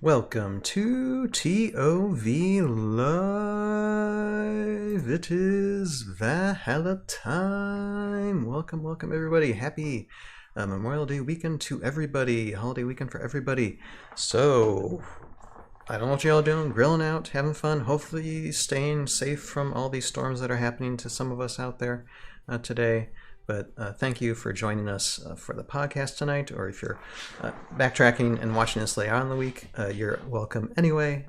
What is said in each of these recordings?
Welcome to ToV Live. It is Valhalla time. Welcome everybody. Happy Memorial Day weekend to everybody. Holiday weekend for everybody. So, I don't know what y'all doing. Grilling out, having fun. Hopefully staying safe from all these storms that are happening to some of us out there today. But thank you for joining us for the podcast tonight, or if you're backtracking and watching this later on in the week, you're welcome anyway.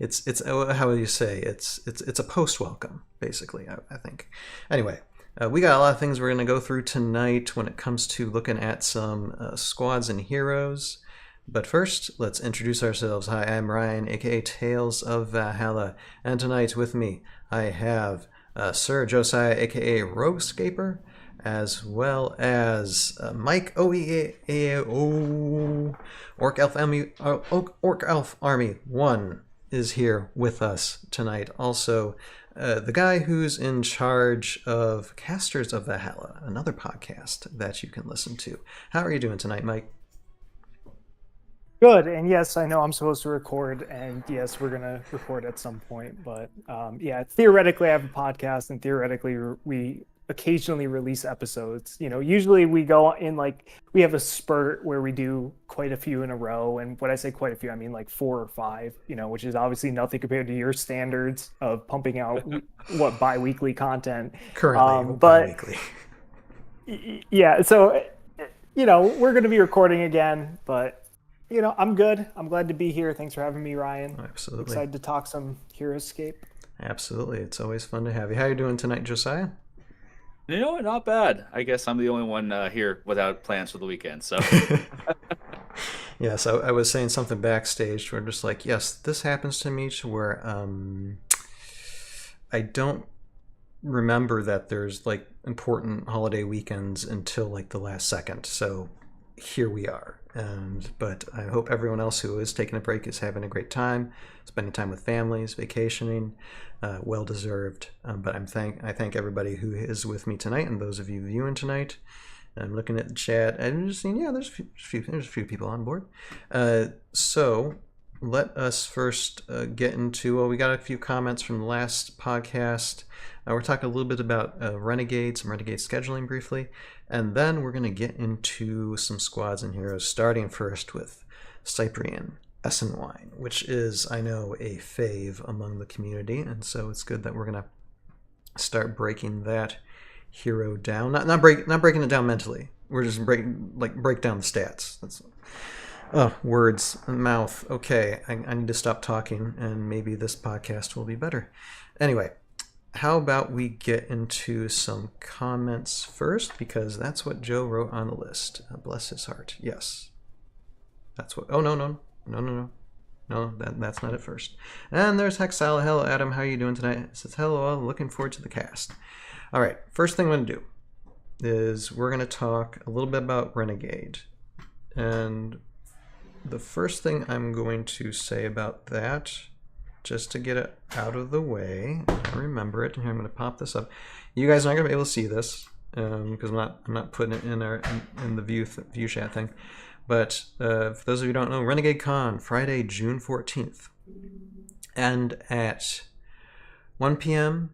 It's how would you say, it's a post welcome basically. I think. Anyway, we got a lot of things we're going to go through tonight when it comes to looking at some squads and heroes. But first, let's introduce ourselves. Hi, I'm Ryan, aka Tales of Valhalla, and tonight with me I have Sir Josiah, aka Roguescaper, as well as Mike OEAO, Orc Elf Army 1 is here with us tonight. Also, the guy who's in charge of Casters of Valhalla, another podcast that you can listen to. How are you doing tonight, Mike? Good, and yes, I know I'm supposed to record, and yes, we're gonna record at some point. But yeah, theoretically, I have a podcast, and theoretically, we occasionally release episodes. You know, usually we go in we have a spurt where we do quite a few in a row, and when I say quite a few, I mean like 4 or 5. You know, which is obviously nothing compared to your standards of pumping out bi-weekly content. Currently, bi-weekly. Yeah, so we're gonna be recording again, but. I'm good. I'm glad to be here. Thanks for having me, Ryan. Absolutely. Excited to talk some Heroscape. Absolutely. It's always fun to have you. How are you doing tonight, Josiah? You know what? Not bad. I guess I'm the only one here without plans for the weekend. So. Yes, I was saying something backstage where just like, yes, this happens to me to where I don't remember that there's like important holiday weekends until like the last second. So here we are. But I hope everyone else who is taking a break is having a great time, spending time with families, vacationing, well deserved. But I thank everybody who is with me tonight, and those of you viewing tonight. I'm looking at the chat and just seeing, there's a few people on board. So let us first get into. Well, we got a few comments from the last podcast. We're talking a little bit about Renegade, some Renegade scheduling briefly. And then we're going to get into some squads and heroes, starting first with Cyprian Essenwine, which is, I know, a fave among the community. And so it's good that we're going to start breaking that hero down. Not breaking it down mentally. We're just break down the stats. That's words and mouth. Okay, I need to stop talking, and maybe this podcast will be better. Anyway. How about we get into some comments first, because that's what Joe wrote on the list. Bless his heart. Yes. That's what... Oh, no. No, that's not it first. And there's Hexala. Hello, Adam. How are you doing tonight? It says, hello, all. Looking forward to the cast. All right. First thing I'm going to do is we're going to talk a little bit about Renegade. And the first thing I'm going to say about that... just to get it out of the way, I remember it. Here, I'm going to pop this up. You guys aren't going to be able to see this because I'm not putting it in the view chat thing. But for those of you who don't know, Renegade Con, Friday, June 14th, and at 1 p.m.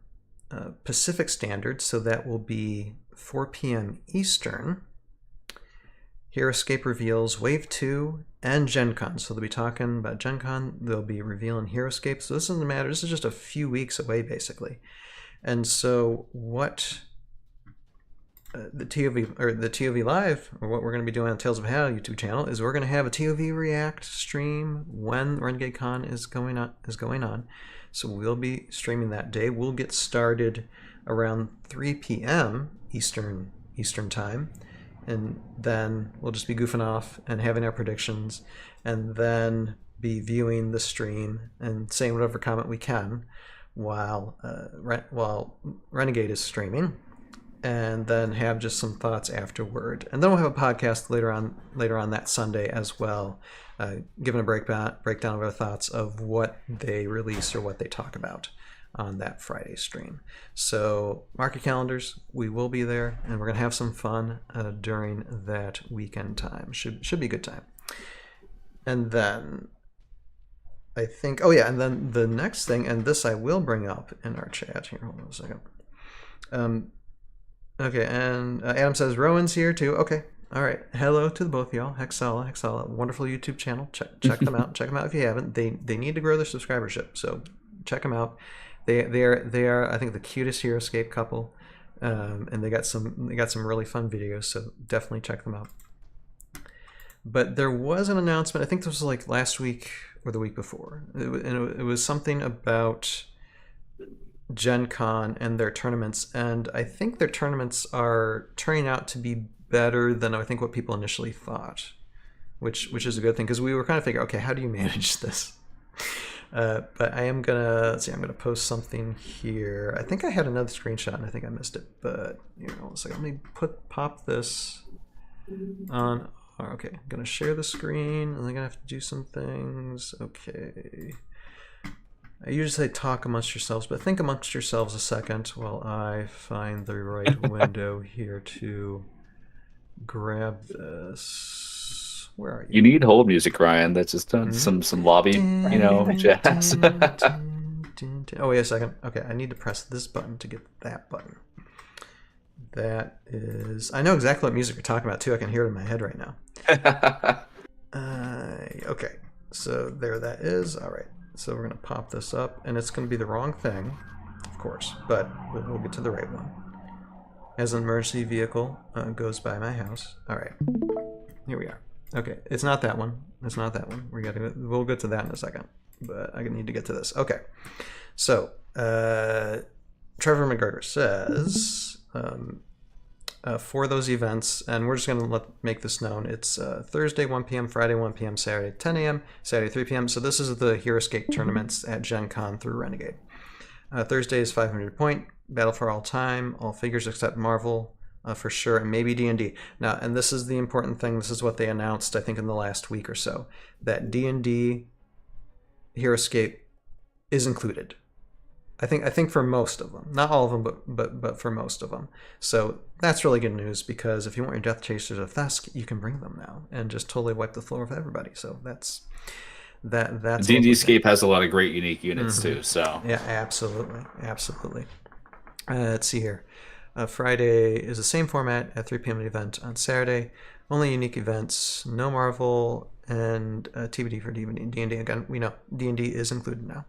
Pacific Standard, so that will be 4 p.m. Eastern. Heroscape reveals Wave 2 and Gen Con. So they'll be talking about Gen Con. They'll be revealing Heroscape. So this doesn't matter. This is just a few weeks away, basically. And so what the ToV Live, or what we're going to be doing on the Tales of Hell YouTube channel, is we're going to have a ToV React stream when Renegade Con is going on. So we'll be streaming that day. We'll get started around 3 p.m. Eastern time. And then we'll just be goofing off and having our predictions, and then be viewing the stream and saying whatever comment we can while Renegade is streaming, and then have just some thoughts afterward. And then we'll have a podcast later on that Sunday as well, giving a breakdown of our thoughts of what they release or what they talk about on that Friday stream. So mark your calendars. We will be there, and we're going to have some fun during that weekend time. Should be a good time. And then I think, oh yeah, and then the next thing, and this I will bring up in our chat here. Hold on a second. Okay, and Adam says Rowan's here too. Okay, all right. Hello to the both of y'all. Hexala, wonderful YouTube channel. Check them out. Check them out if you haven't. They need to grow their subscribership, so check them out. They are I think the cutest Heroscape couple, and they got some really fun videos. So definitely check them out. But there was an announcement. I think this was like last week or the week before. It was something about Gen Con and their tournaments, and I think their tournaments are turning out to be better than I think what people initially thought, which is a good thing, because we were kind of figuring, okay, how do you manage this? But I am gonna I'm gonna post something here. I think I had another screenshot and I think I missed it, but so let me pop this on. Okay, I'm gonna share the screen and I'm gonna have to do some things. Okay. I usually say talk amongst yourselves, but think amongst yourselves a second while I find the right window here to grab this. Where are you? You need hold music, Ryan. That's just some lobby, jazz. Oh, wait a second. Okay, I need to press this button to get that button. That is... I know exactly what music you're talking about, too. I can hear it in my head right now. Okay, so there that is. All right. So we're going to pop this up, and it's going to be the wrong thing, of course, but we'll get to the right one. As an emergency vehicle goes by my house. All right, here we are. Okay, it's not that one. It's not that one. We'll get to that in a second, but I need to get to this. Okay, so Trevor McGregor says for those events, and we're just going to make this known, it's Thursday 1 p.m., Friday 1 p.m., Saturday 10 a.m., Saturday 3 p.m. So this is the Heroscape tournaments at Gen Con through Renegade. Thursday is 500 point, Battle for All Time, all figures except Marvel for sure, and maybe D&D. Now, and this is the important thing, this is what they announced, I think, in the last week or so, that D&D Heroscape is included. I think for most of them, not all of them, but for most of them. So that's really good news, because if you want your Death Chasers of Thesk, you can bring them now and just totally wipe the floor with everybody. So that's D&D Escape has a lot of great unique units too. So yeah, absolutely. Let's see here. Friday is the same format at 3 p.m. event. On Saturday, only unique events, no Marvel, and TBD for D&D. Again, we know D&D is included now.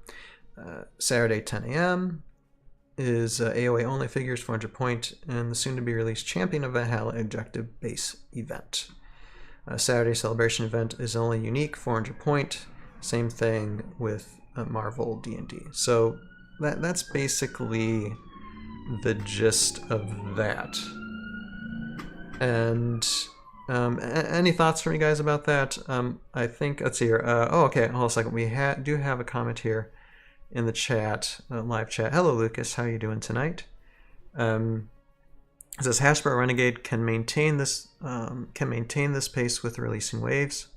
Saturday 10 a.m. is AOA only figures, 400 point, and the soon-to-be-released Champion of Valhalla objective base event. Saturday celebration event is only unique, 400 point. Same thing with Marvel D&D. So that's basically the gist of that. And any thoughts from you guys about that? I think, let's see here. Okay, hold on a second. We do have a comment here in the chat, live chat. Hello, Lucas. How are you doing tonight? It says Hasbro Renegade can maintain this pace with releasing waves,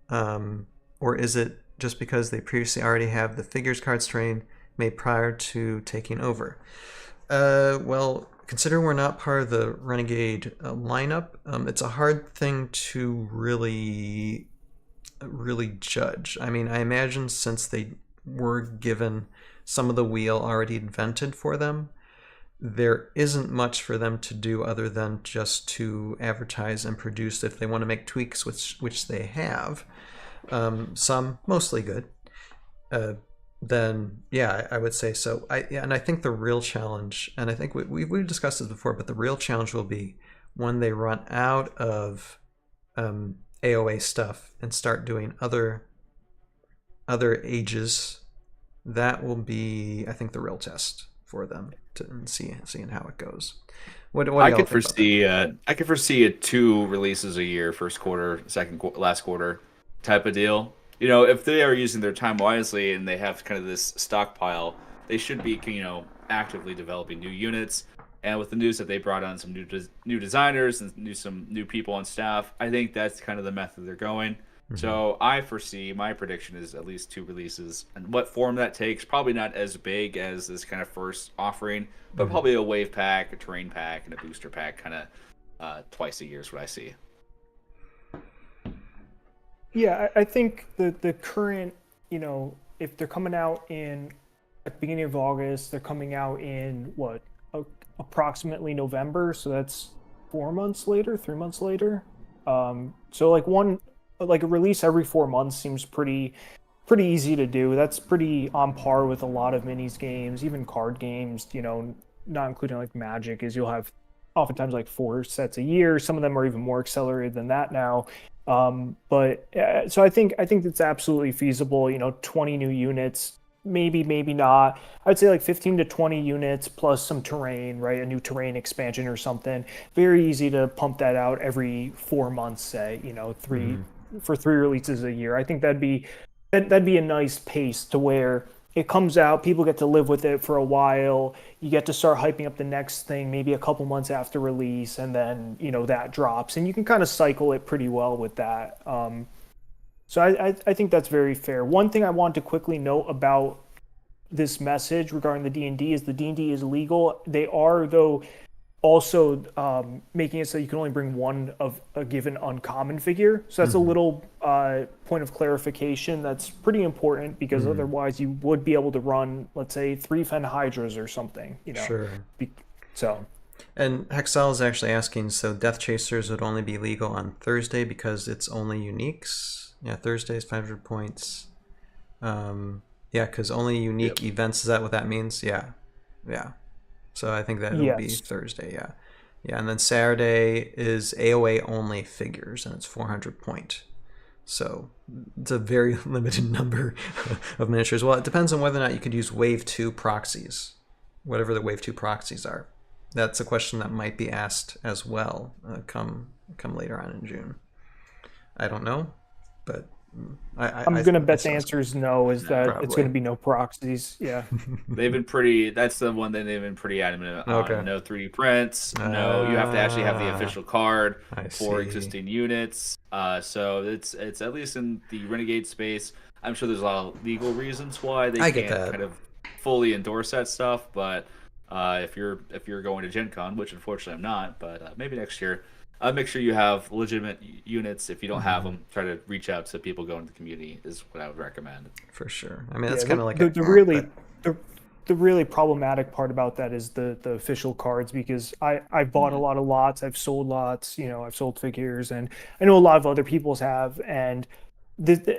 or is it just because they previously already have the figures cards train made prior to taking over? Well, considering we're not part of the Renegade lineup, it's a hard thing to really judge. I mean, I imagine since they were given some of the wheel already invented for them, there isn't much for them to do other than just to advertise and produce if they want to make tweaks, which they have. Some mostly good. Then yeah, I would say so. And I think the real challenge, and I think we've discussed this before, but the real challenge will be when they run out of AOA stuff and start doing other ages. That will be, I think, the real test for them to seeing how it goes. What do I y'all could think foresee I could foresee 2 releases a year, first quarter, last quarter type of deal. If they are using their time wisely and they have kind of this stockpile, they should be actively developing new units. And with the news that they brought on some new designers and some new people on staff, I think that's kind of the method they're going. So I foresee, my prediction is at least 2 releases. And what form that takes, probably not as big as this kind of first offering, but probably a wave pack, a terrain pack, and a booster pack kind of twice a year is what I see. Yeah, I think the current, if they're coming out in at the beginning of August, they're coming out in what, a, approximately November, so that's 4 months later, 3 months later. So like a release every 4 months seems pretty easy to do. That's pretty on par with a lot of minis games, even card games, not including like Magic, is you'll have oftentimes like 4 sets a year. Some of them are even more accelerated than that now. But so I think it's absolutely feasible. 20 new units, maybe not. I'd say like 15 to 20 units plus some terrain, right? A new terrain expansion or something. Very easy to pump that out every 4 months, say. Three Hmm. for 3 releases a year. I think that'd be a nice pace to where it comes out, people get to live with it for a while. You get to start hyping up the next thing maybe a couple months after release, and then that drops, and you can kind of cycle it pretty well with that. So I think that's very fair. One thing I want to quickly note about this message regarding the D&D is the D&D is legal. They are, though, also making it so you can only bring one of a given uncommon figure. So that's a Hmm. little point of clarification that's pretty important, because Hmm. otherwise you would be able to run, let's say, 3 Fen Hydras or something. Sure. Be- So And Hexel is actually asking, so Death Chasers would only be legal on Thursday because it's only uniques? Yeah, Thursday's 500 points. Yeah, because only Yep. unique events, is that what that means? Yeah. Yeah. So I think that it'll be yes, Thursday, yeah. Yeah, and then Saturday is AOA only figures, and it's 400 point. So it's a very limited number of miniatures. Well, it depends on whether or not you could use Wave 2 proxies, whatever the Wave 2 proxies are. That's a question that might be asked as well come later on in June. I don't know, but I'm gonna it bet the sounds answer is no, is No. that it's going probably. to be no proxies. Yeah. They've been pretty. That's the one thing they've been pretty adamant on. Okay. No 3D prints. No, you have to actually have the Ah, official card I for see. existing units. So it's at least in the Renegade space. I'm sure there's a lot of legal reasons why they I get can't that. kind of fully endorse that stuff. But if you're going to Gen Con, which unfortunately I'm not, but maybe next year, make sure you have legitimate units. If you don't have Hmm. them, try to reach out to people going to the community. Is what I would recommend. For sure. I mean, that's Yeah, kind the of like the, a, the but really the really problematic part about that is the official cards, because I've bought a Mhm. lot of lots, I've sold lots, I've sold figures, and I know a lot of other people's have, and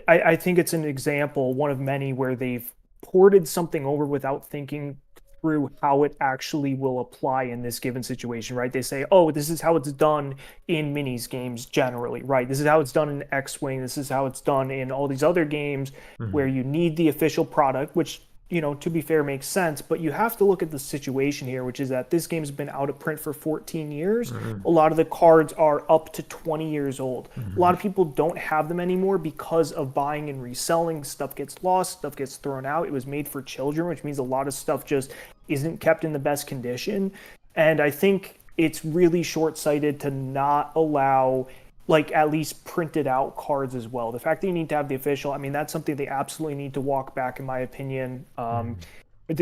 I think it's an example, one of many, where they've ported something over without thinking through how it actually will apply in this given situation, right? They say, oh, this is how it's done in minis games generally, right? This is how it's done in X-Wing. This is how it's done in all these other games where mhm. you need the official product, which, to be fair, makes sense. But you have to look at the situation here, which is that this game's been out of print for 14 years. Mhm. A lot of the cards are up to 20 years old. A lot Mhm. of people don't have them anymore because of buying and reselling. Stuff gets lost, stuff gets thrown out. It was made for children, which means a lot of stuff just isn't kept in the best condition. And I think it's really short-sighted to not allow, like, at least printed out cards as well. The fact that you need to have the official, I mean, that's something they absolutely need to walk back, in my opinion. Mhm.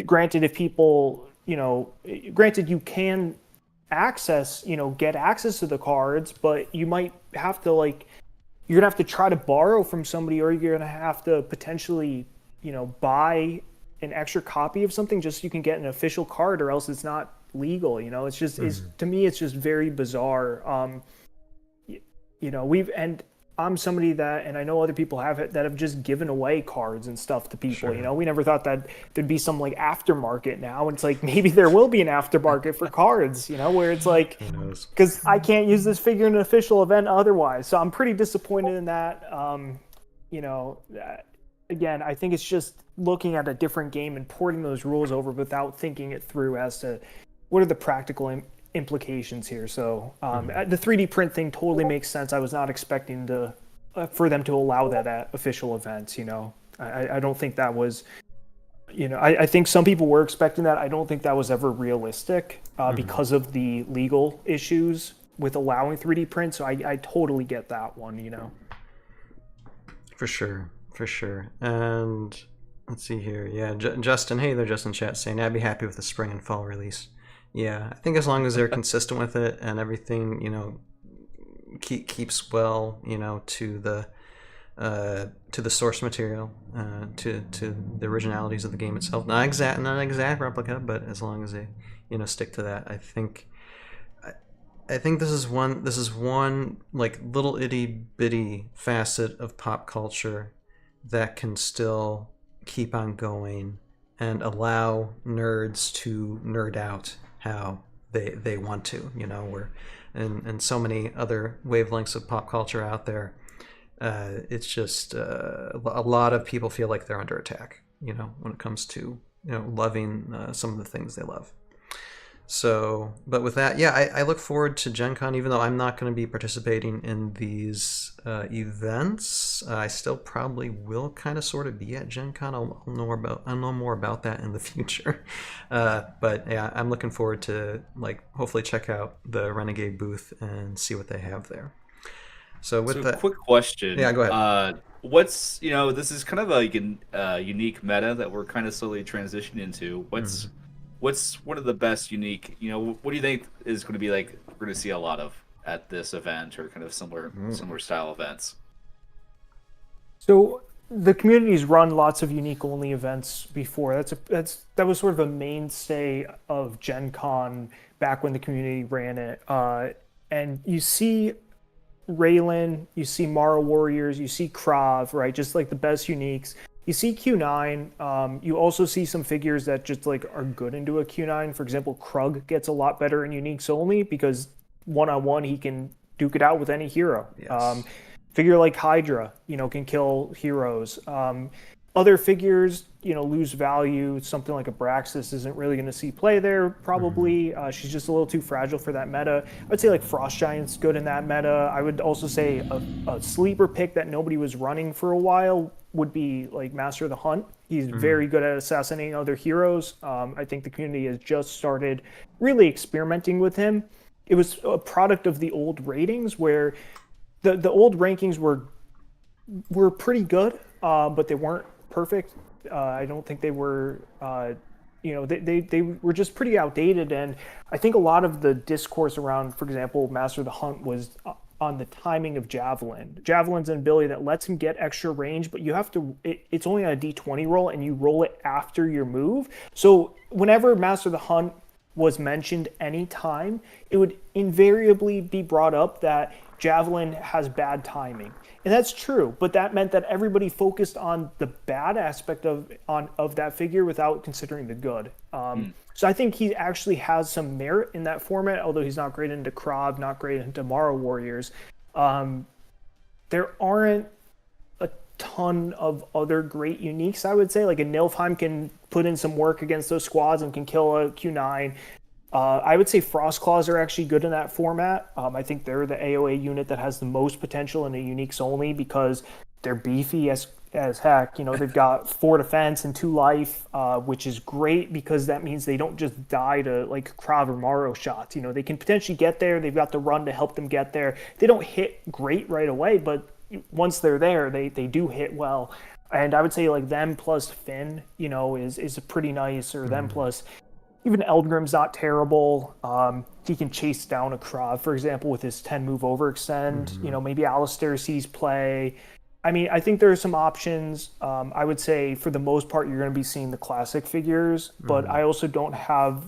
Granted, if people, granted, you can get access to the cards, but you might have to, like, you're gonna have to try to borrow from somebody, or you're gonna have to potentially, buy an extra copy of something just so you can get an official card, or else it's not legal. It's just, is Mhm. to me, it's just very bizarre. We've and I'm somebody that, and I know other people have it, that have just given away cards and stuff to people. Sure. We never thought that there'd be some like aftermarket now. And it's like, maybe there will be an aftermarket for cards, where it's like, Who knows? because I can't use this figure in an official event otherwise. So I'm pretty disappointed in that. You know, uh, Again, I think it's just looking at a different game and porting those rules over without thinking it through as to what are the practical implications here. So Mhm. the 3D print thing totally makes sense. I was not expecting for them to allow that at official events. I don't think that was. I think some people were expecting that. I don't think that was ever realistic Mhm. because of the legal issues with allowing 3D print. So I totally get that one. For sure. For sure. And let's see here. Yeah, Justin. Hey there, Justin. Chat saying I'd be happy with the spring and fall release. Yeah, I think as long as they're consistent with it and everything, keeps well, to to the source material, to the originalities of the game itself. Not exact replica, but as long as they stick to that, I think this is one like little itty bitty facet of pop culture that can still keep on going and allow nerds to nerd out how they want to. We're and so many other wavelengths of pop culture out there. It's just a lot of people feel like they're under attack, when it comes to loving some of the things they love. So, but with that, yeah, I look forward to Gen Con, even though I'm not going to be participating in these events. I still probably will kind of sort of be at Gen Con. I'll know more about that in the future. But yeah, I'm looking forward to hopefully check out the Renegade booth and see what they have there. So with that, quick question. Yeah, go ahead. What's this is kind of like a unique meta that we're kind of slowly transitioning into. What's one of the best unique? What do you think is going to be like? We're going to see a lot of at this event or kind of similar style events. So the community's run lots of unique only events before. That was sort of a mainstay of Gen Con back when the community ran it. And you see Raylan, you see Mara Warriors, you see Krav, right? Just like the best uniques. You see Q9. You also see some figures that just are good into a Q9. For example, Krug gets a lot better in uniques only because one-on-one he can duke it out with any hero. Yes. Figure like Hydra, can kill heroes. Other figures, lose value. Something like a Braxis isn't really going to see play there, probably. She's just a little too fragile for that meta. I would say like Frost Giant's good in that meta. I would also say a sleeper pick that nobody was running for a while would be like Master of the Hunt. He's very good at assassinating other heroes. I think the community has just started really experimenting with him. It was a product of the old ratings where the old rankings were pretty good, but they weren't perfect. I don't think they were, they were just pretty outdated. And I think a lot of the discourse around, for example, Master of the Hunt was on the timing of Javelin. Javelin's an ability that lets him get extra range, but you have to, it's only on a D20 roll and you roll it after your move. So whenever Master of the Hunt was mentioned any time, it would invariably be brought up that Javelin has bad timing. And that's true, but that meant that everybody focused on the bad aspect of that figure without considering the good. So I think he actually has some merit in that format, although he's not great into Krav, not great into Mara Warriors. There aren't a ton of other great uniques, I would say. Like a Nilfheim can put in some work against those squads and can kill a Q9. I would say Frost Claws are actually good in that format. I think they're the AOA unit that has the most potential in a uniques only because they're beefy as heck. They've got 4 defense and 2 life, which is great because that means they don't just die to like Krav or Maro shots. They can potentially get there. They've got the run to help them get there. They don't hit great right away, but once they're there, they do hit well. And I would say like them plus Finn, is a pretty nice, or them plus even Eldgrim's not terrible. He can chase down a Krav, for example, with his 10 move overextend. Maybe Alistair sees play. I mean, I think there are some options. I would say for the most part, you're going to be seeing the classic figures, but I also don't have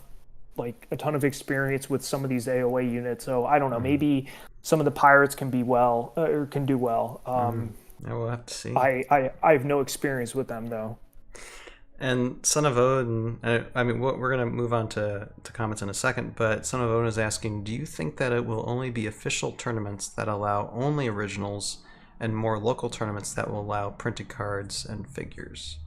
like a ton of experience with some of these AOA units. So I don't know, maybe some of the pirates can do well. Yeah, we'll have to see. I have no experience with them though. And Son of Odin, I mean, we're going to move on to comments in a second, but Son of Odin is asking, do you think that it will only be official tournaments that allow only originals and more local tournaments that will allow printed cards and figures?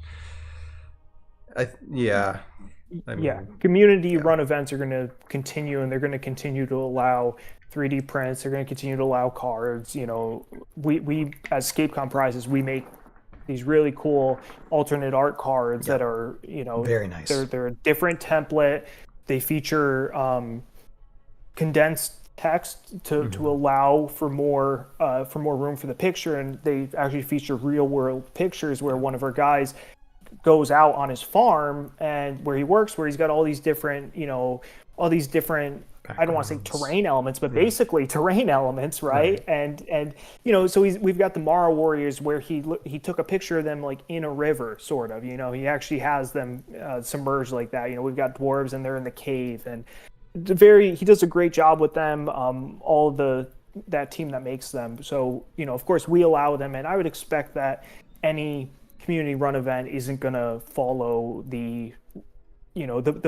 Community run events are going to continue, and they're going to continue to allow 3D prints. They're going to continue to allow cards. We as ScapeCon prizes, we make these really cool alternate art cards that are, very nice. They're a different template. They feature condensed text to allow for more room for the picture, and they actually feature real world pictures where one of our guys goes out on his farm and where he works, where he's got all these different I don't want to say backgrounds. terrain elements, but basically terrain elements, right? And so we've got the Mara warriors where he took a picture of them like in a river, sort of. He actually has them submerged like that. We've got dwarves and they're in the cave, and he does a great job with them. All that team that makes them. So of course we allow them, and I would expect that any community run event isn't going to follow the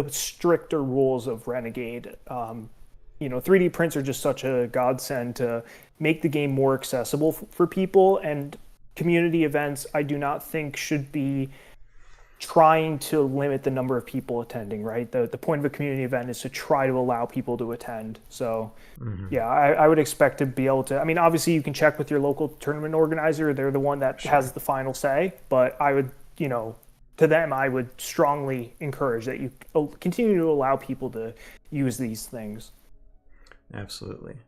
stricter rules of Renegade. 3D prints are just such a godsend to make the game more accessible for people, and community events I do not think should be trying to limit the number of people attending, right? The point of a community event is to try to allow people to attend. So yeah, I would expect to be able to, I mean, obviously you can check with your local tournament organizer. They're the one that has the final say, but I would, to them, I would strongly encourage that you continue to allow people to use these things. Absolutely.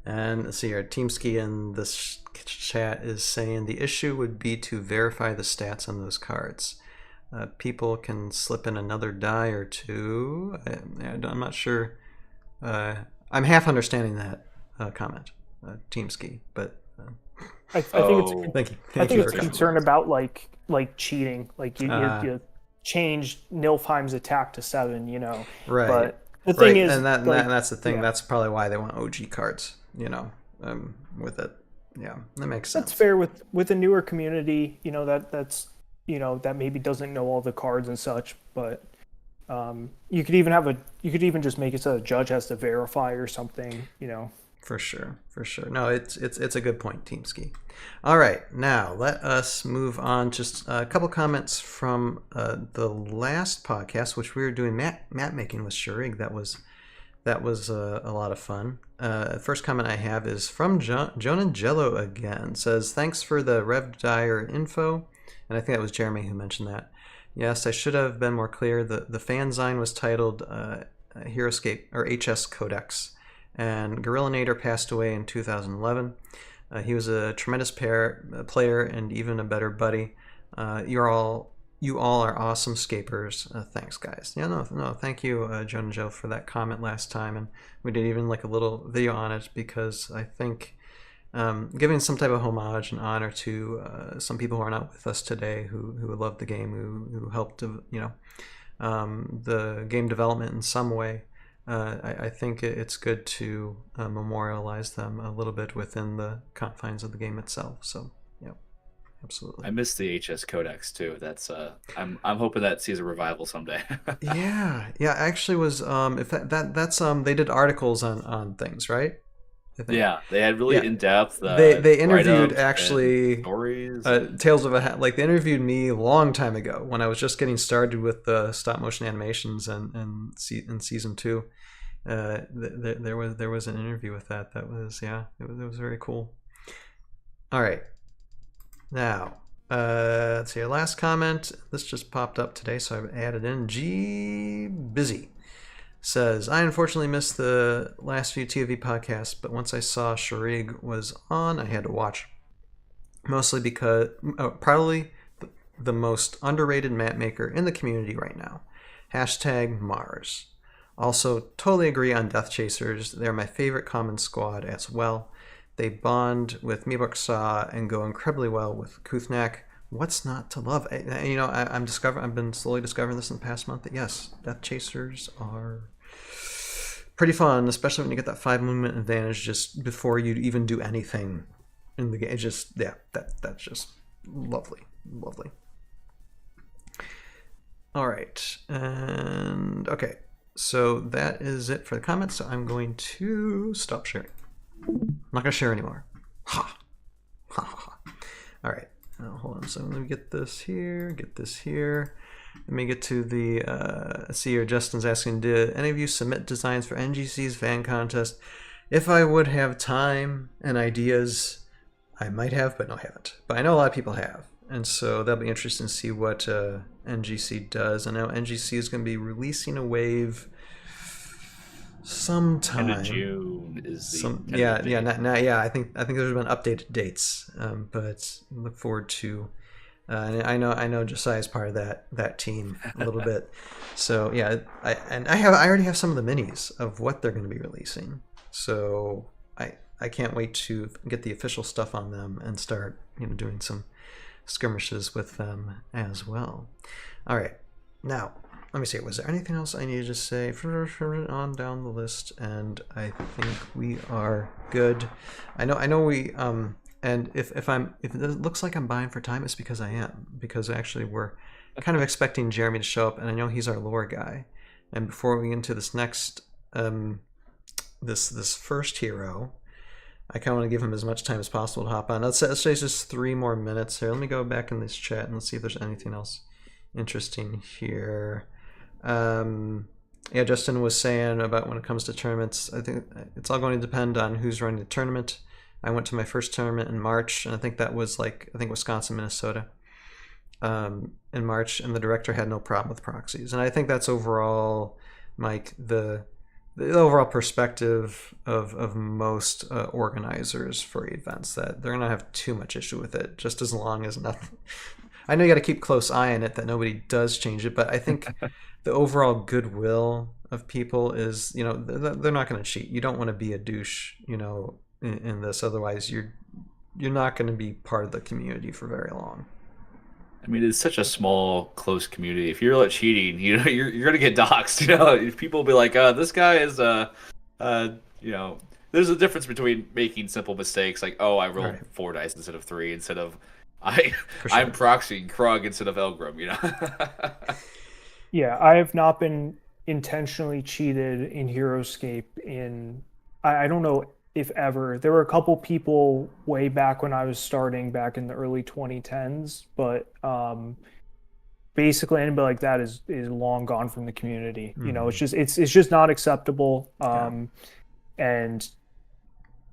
And let's see here, TeamSki in this chat is saying the issue would be to verify the stats on those cards. People can slip in another die or two. I'm not sure. I'm half understanding that comment, TeamSki, but I think it's thank you. I think it's concern about like cheating, like you change Nilfheim's attack to 7, Right. But the thing is, and that's the thing. yeah. That's probably why they want OG cards. With it. Yeah, that makes sense. That's fair with a newer community. That's that maybe doesn't know all the cards and such, but you could even just make it so the judge has to verify or something. For sure. No, it's a good point, TeamSki. All right, now let us move on. Just a couple comments from the last podcast, which we were doing map making with Sharig. That was a lot of fun. First comment I have is from Jonah Jello again. Says, thanks for the Rev Dyer info. And I think that was Jeremy who mentioned that. Yes, I should have been more clear. The fanzine was titled Heroscape or HS Codex. And Gorillanator passed away in 2011. He was a tremendous player and even a better buddy. You all are awesome scapers. Thanks, guys. Yeah, no, thank you, Jonah Joe, for that comment last time. And we did even like a little video on it because I think giving some type of homage and honor to some people who are not with us today who loved the game, who helped the game development in some way. I think it's good to memorialize them a little bit within the confines of the game itself. So yeah, absolutely. I miss the HS Codex too. That's I'm hoping that sees a revival someday. yeah. Actually, was if that's they did articles on things, right? I think. Yeah, they had really in depth. They interviewed actually stories. Tales of a they interviewed me a long time ago when I was just getting started with the stop motion animations and in season 2. There was an interview with that was it was very cool. All right, now let's see our last comment. This just popped up today, so I've added in G Busy. Says, I unfortunately missed the last few ToV podcasts, but once I saw Sharig was on, I had to watch. Mostly because, probably the most underrated map maker in the community right now. # Mars. Also, totally agree on Death Chasers. They're my favorite common squad as well. They bond with Mibok Saw and go incredibly well with Kuthnak. What's not to love? I've been slowly discovering this in the past month that yes, Death Chasers are pretty fun, especially when you get that 5 movement advantage just before you even do anything in the game. It's just that's just lovely. All right, and okay, so that is it for the comments. So I'm going to stop sharing. I'm not gonna share anymore. Ha. All right. Now, hold on. So let me get this here. Let me get to the see here. Justin's asking, did any of you submit designs for NGC's fan contest? If I would have time and ideas, I might have, but no, I haven't. But I know a lot of people have. And so that'll be interesting to see what NGC does. I know NGC is going to be releasing a wave sometime. End of June is the I think there's been updated dates, but look forward to And I know Josiah's part of that team a little bit. So yeah, I already have some of the minis of what they're going to be releasing. So I can't wait to get the official stuff on them and start doing some skirmishes with them as well. All right, now let me see. Was there anything else I needed to say on down the list? And I think we are good. I know we and if it looks like I'm buying for time, it's because I am, because actually we're kind of expecting Jeremy to show up, and I know he's our lore guy. And before we get into this next this first hero, I kind of want to give him as much time as possible to hop on. Let's say just 3 more minutes here. Let me go back in this chat and let's see if there's anything else interesting here. Yeah, Justin was saying about when it comes to tournaments, I think it's all going to depend on who's running the tournament. I went to my first tournament in March, and I think that was Wisconsin, Minnesota, in March, and the director had no problem with proxies. And I think that's overall, Mike, the overall perspective of most organizers for events, that they're gonna have too much issue with it, just as long as nothing. I know you got to keep close eye on it, that nobody does change it, but I think the overall goodwill of people is, they're not going to cheat. You don't want to be a douche, in this. Otherwise, you're not going to be part of the community for very long. I mean, it's such a small, close community. If you're cheating, you're gonna get doxxed. If people will be like, this guy is there's a difference between making simple mistakes, like, oh, I rolled 4 dice instead of 3, instead of I'm proxying Krug instead of Elgrim. Yeah, I have not been intentionally cheated in Heroscape I don't know if ever. There were a couple people way back when I was starting back in the early 2010s, but basically anybody like that is long gone from the community. Mm-hmm. It's just not acceptable. And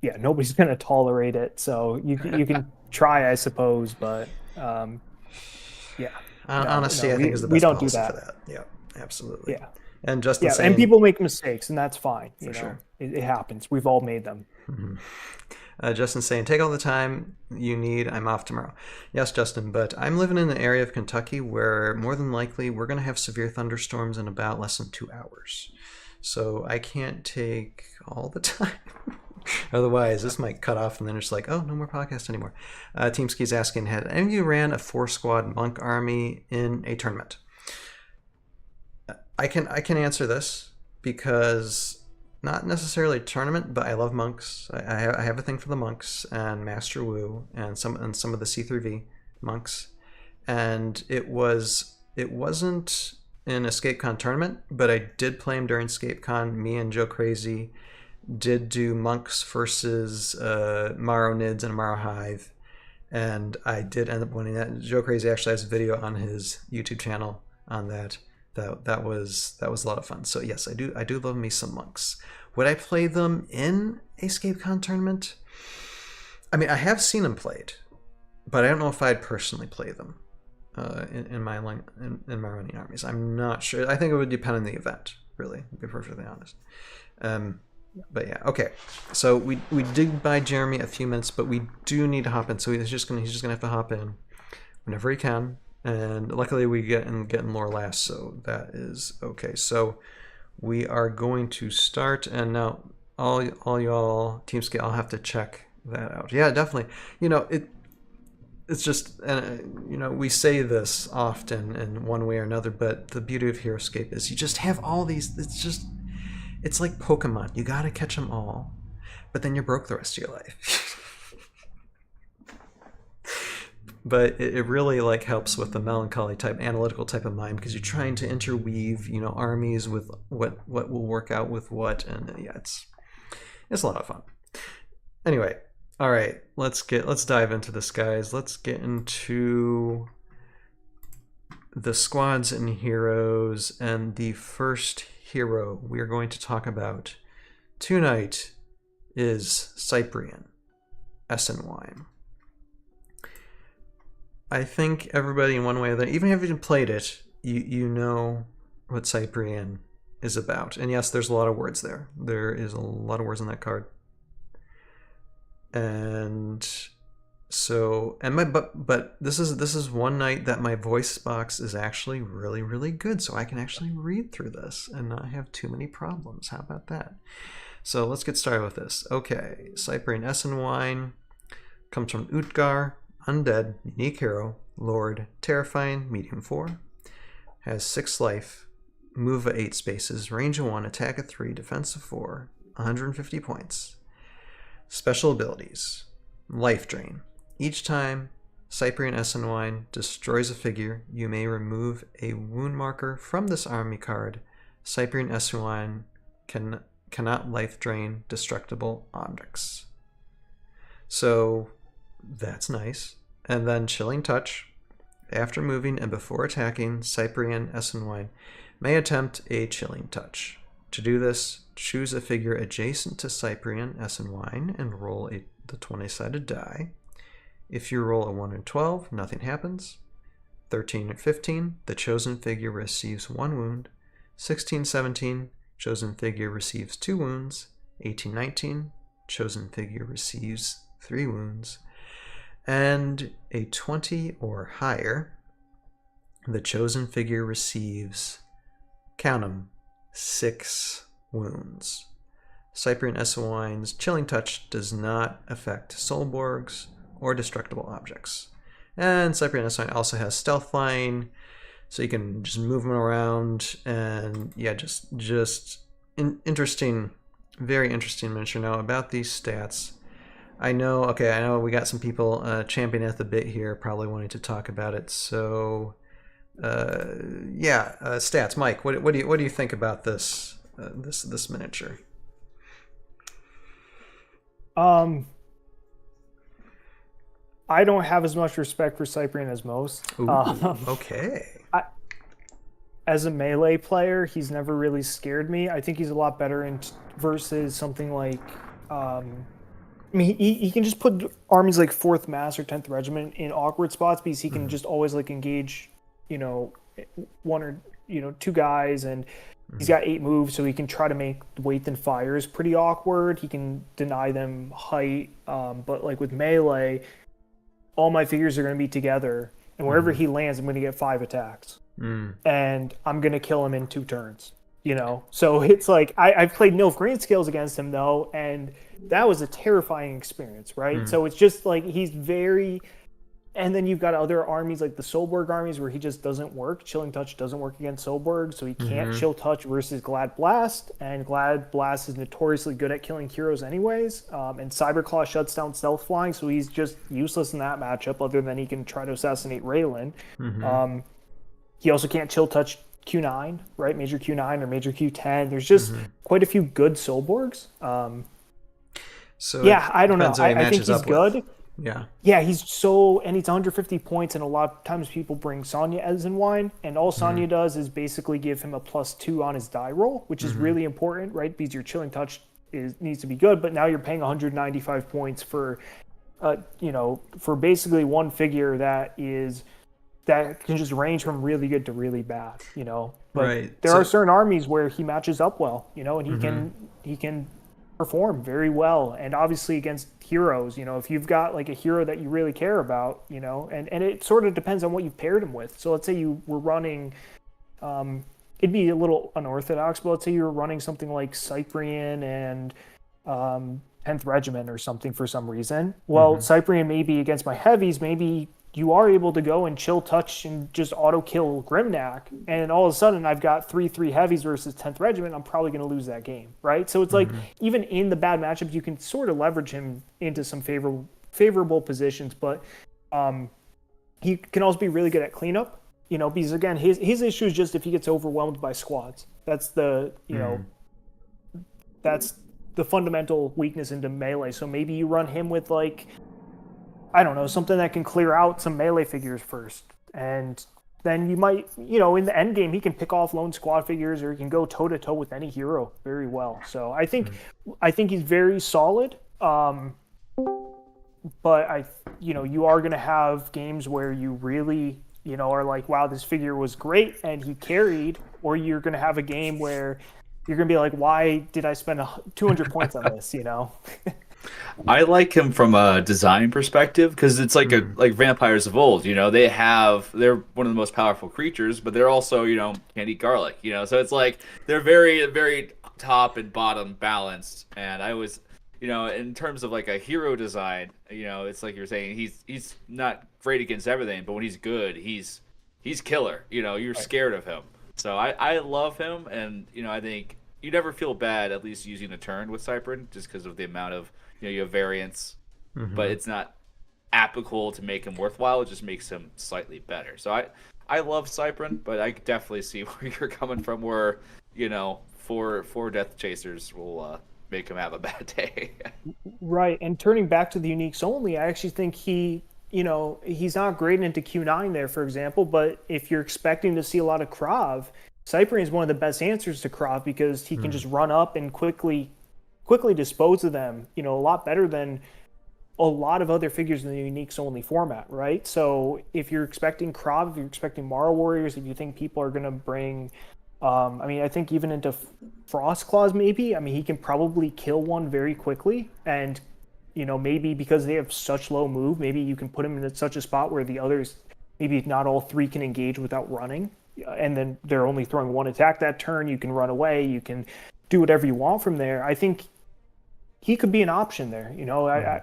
yeah, nobody's gonna tolerate it. So you can try, I suppose, but yeah. Honesty, I think, is the best policy for that. Yeah, absolutely. Yeah. And Justin saying, and people make mistakes, and that's fine. Sure. It happens. We've all made them. Mm-hmm. Justin saying, take all the time you need. I'm off tomorrow. Yes, Justin, but I'm living in an area of Kentucky where more than likely we're going to have severe thunderstorms in about less than 2 hours. So I can't take all the time. Otherwise, this might cut off, and then it's like, oh, no more podcast anymore. Team Ski's asking, had any of you ran a 4-squad monk army in a tournament? I can answer this, because not necessarily a tournament, but I love monks. I have a thing for the monks and Master Wu and some of the C3V monks, and it wasn't an EscapeCon tournament, but I did play them during EscapeCon. Me and Joe Crazy did do monks versus Maro Nids and Maro Hive, and I did end up winning that. Joe Crazy actually has a video on his YouTube channel on that. That was a lot of fun. So yes, I do love me some monks. Would I play them in a EscapeCon tournament? I mean, I have seen them played, but I don't know if I'd personally play them in my running armies. I'm not sure. I think it would depend on the event, really, to be perfectly honest. But yeah, okay. So we did buy Jeremy a few minutes, but we do need to hop in. So he's just gonna have to hop in whenever he can. And luckily we get in lore last, so that is okay. So we are going to start, and now all y'all Team Scale, I'll have to check that out. Yeah, definitely. It's just, we say this often in one way or another, but the beauty of Heroscape is you just have all these. It's like Pokemon. You gotta catch them all, but then you're broke the rest of your life. But it really helps with the melancholy type, analytical type of mind, because you're trying to interweave, armies with what will work out with what, and yeah, it's a lot of fun. Anyway, all right, let's dive into this, guys. Let's get into the squads and heroes, and the first hero we are going to talk about tonight is Cyprian Essenwein. I think everybody in one way or the other, even if you haven't played it, you know what Cyprian is about. And yes, there's a lot of words there. There is a lot of words on that card. And So, and but this is one night that my voice box is actually really, really good, so I can actually read through this and not have too many problems. How about that? So let's get started with this. Okay, Cyprian Essenwine comes from Utgar, undead, unique hero, Lord, terrifying, medium 4, has 6 life, move at 8 spaces, range of 1, attack at 3, defense of 4, 150 points. Special abilities: Life Drain. Each time Cyprian Essenwine destroys a figure, you may remove a wound marker from this army card. Cyprian Essenwine cannot life drain destructible objects. So that's nice. And then Chilling Touch. After moving and before attacking, Cyprian Essenwine may attempt a Chilling Touch. To do this, choose a figure adjacent to Cyprian Essenwine and roll the 20-sided die. If you roll a 1 and 12, nothing happens. 13 and 15, the chosen figure receives 1 wound. 16, 17, chosen figure receives 2 wounds. 18, 19, chosen figure receives 3 wounds. And a 20 or higher, the chosen figure receives, count 'em, 6 wounds. Cyprian Essenwine's Chilling Touch does not affect Soulborgs or destructible objects. And Cyprian Essenwine also has Stealth Flying, so you can just move them around, and yeah, interesting, very interesting miniature. Now about these stats, I know we got some people champing at the bit here, probably wanting to talk about it. So stats. Mike, what do you think about this this miniature? I don't have as much respect for Cyprian as most. Ooh, okay. As a melee player, he's never really scared me. I think he's a lot better versus something like, he can just put armies like 4th Mass or 10th Regiment in awkward spots because he can just always like engage, 1 or 2 guys, and he's got 8 moves, so he can try to make weight and fires pretty awkward. He can deny them height, but like with melee, all my figures are going to be together, and wherever he lands, I'm going to get 5 attacks, and I'm going to kill him in 2 turns. So it's like I've played Nilf Greenscales against him though, and that was a terrifying experience, right? So it's just like he's very. And then you've got other armies like the Soulborg armies where he just doesn't work. Chilling Touch doesn't work against Soulborg, so he can't Chill Touch versus Glad Blast. And Glad Blast is notoriously good at killing heroes anyways. And Cyberclaw shuts down Stealth Flying, so he's just useless in that matchup other than he can try to assassinate Raylan. He also can't Chill Touch Q9, right? Major Q9 or Major Q10. There's just quite a few good Soulborgs. So yeah, I don't know. I think he's good. Yeah, he's he's 150 points, and a lot of times people bring Sonya Essenwine, and all Sonya does is basically give him a +2 on his die roll, which is really important, right? Because your Chilling Touch needs to be good, but now you're paying 195 points for, for basically one figure that can just range from really good to really bad, But there are certain armies where he matches up well, and he can perform very well, and obviously against heroes, if you've got like a hero that you really care about, and it sort of depends on what you've paired him with. So let's say you were running, it'd be a little unorthodox, but let's say you were running something like Cyprian and 10th Regiment or something for some reason. Well, Cyprian maybe against my heavies, maybe you are able to go and Chill Touch and just auto-kill Grimnack, and all of a sudden I've got 3/3 heavies versus 10th Regiment, I'm probably going to lose that game, right? So it's like, even in the bad matchups, you can sort of leverage him into some favorable positions, but he can also be really good at cleanup, because again, his issue is just if he gets overwhelmed by squads. That's the, that's the fundamental weakness into melee. So maybe you run him with like, I don't know, something that can clear out some melee figures first. And then you might, in the end game, he can pick off lone squad figures, or he can go toe-to-toe with any hero very well. So I think he's very solid. But you are going to have games where you really, are like, wow, this figure was great and he carried, or you're going to have a game where you're going to be like, why did I spend 200 points on this, I like him from a design perspective because it's like like vampires of old. They're one of the most powerful creatures, but they're also can't eat garlic. So it's like they're very very top and bottom balanced. And I was, in terms of like a hero design, it's like you're saying he's not great against everything, but when he's good, he's killer. You're scared of him. So I love him, and I think you never feel bad at least using a turn with Cypern just because of the amount of you have variance, but it's not applicable to make him worthwhile. It just makes him slightly better. So I love Cypern, but I definitely see where you're coming from. Where four Death Chasers will make him have a bad day. Right. And turning back to the uniques only, I actually think he's not great into Q9 there, for example, but if you're expecting to see a lot of Krav, Cypern is one of the best answers to Krav because he can just run up and quickly dispose of them, a lot better than a lot of other figures in the uniques only format, right? So if you're expecting Krav, if you're expecting Mara Warriors, if you think people are going to bring, I think even into Frost Claws maybe, he can probably kill one very quickly. And, maybe because they have such low move, maybe you can put him in such a spot where the others, maybe not all three can engage without running. And then they're only throwing one attack that turn. You can run away. You can do whatever you want from there. I think he could be an option there.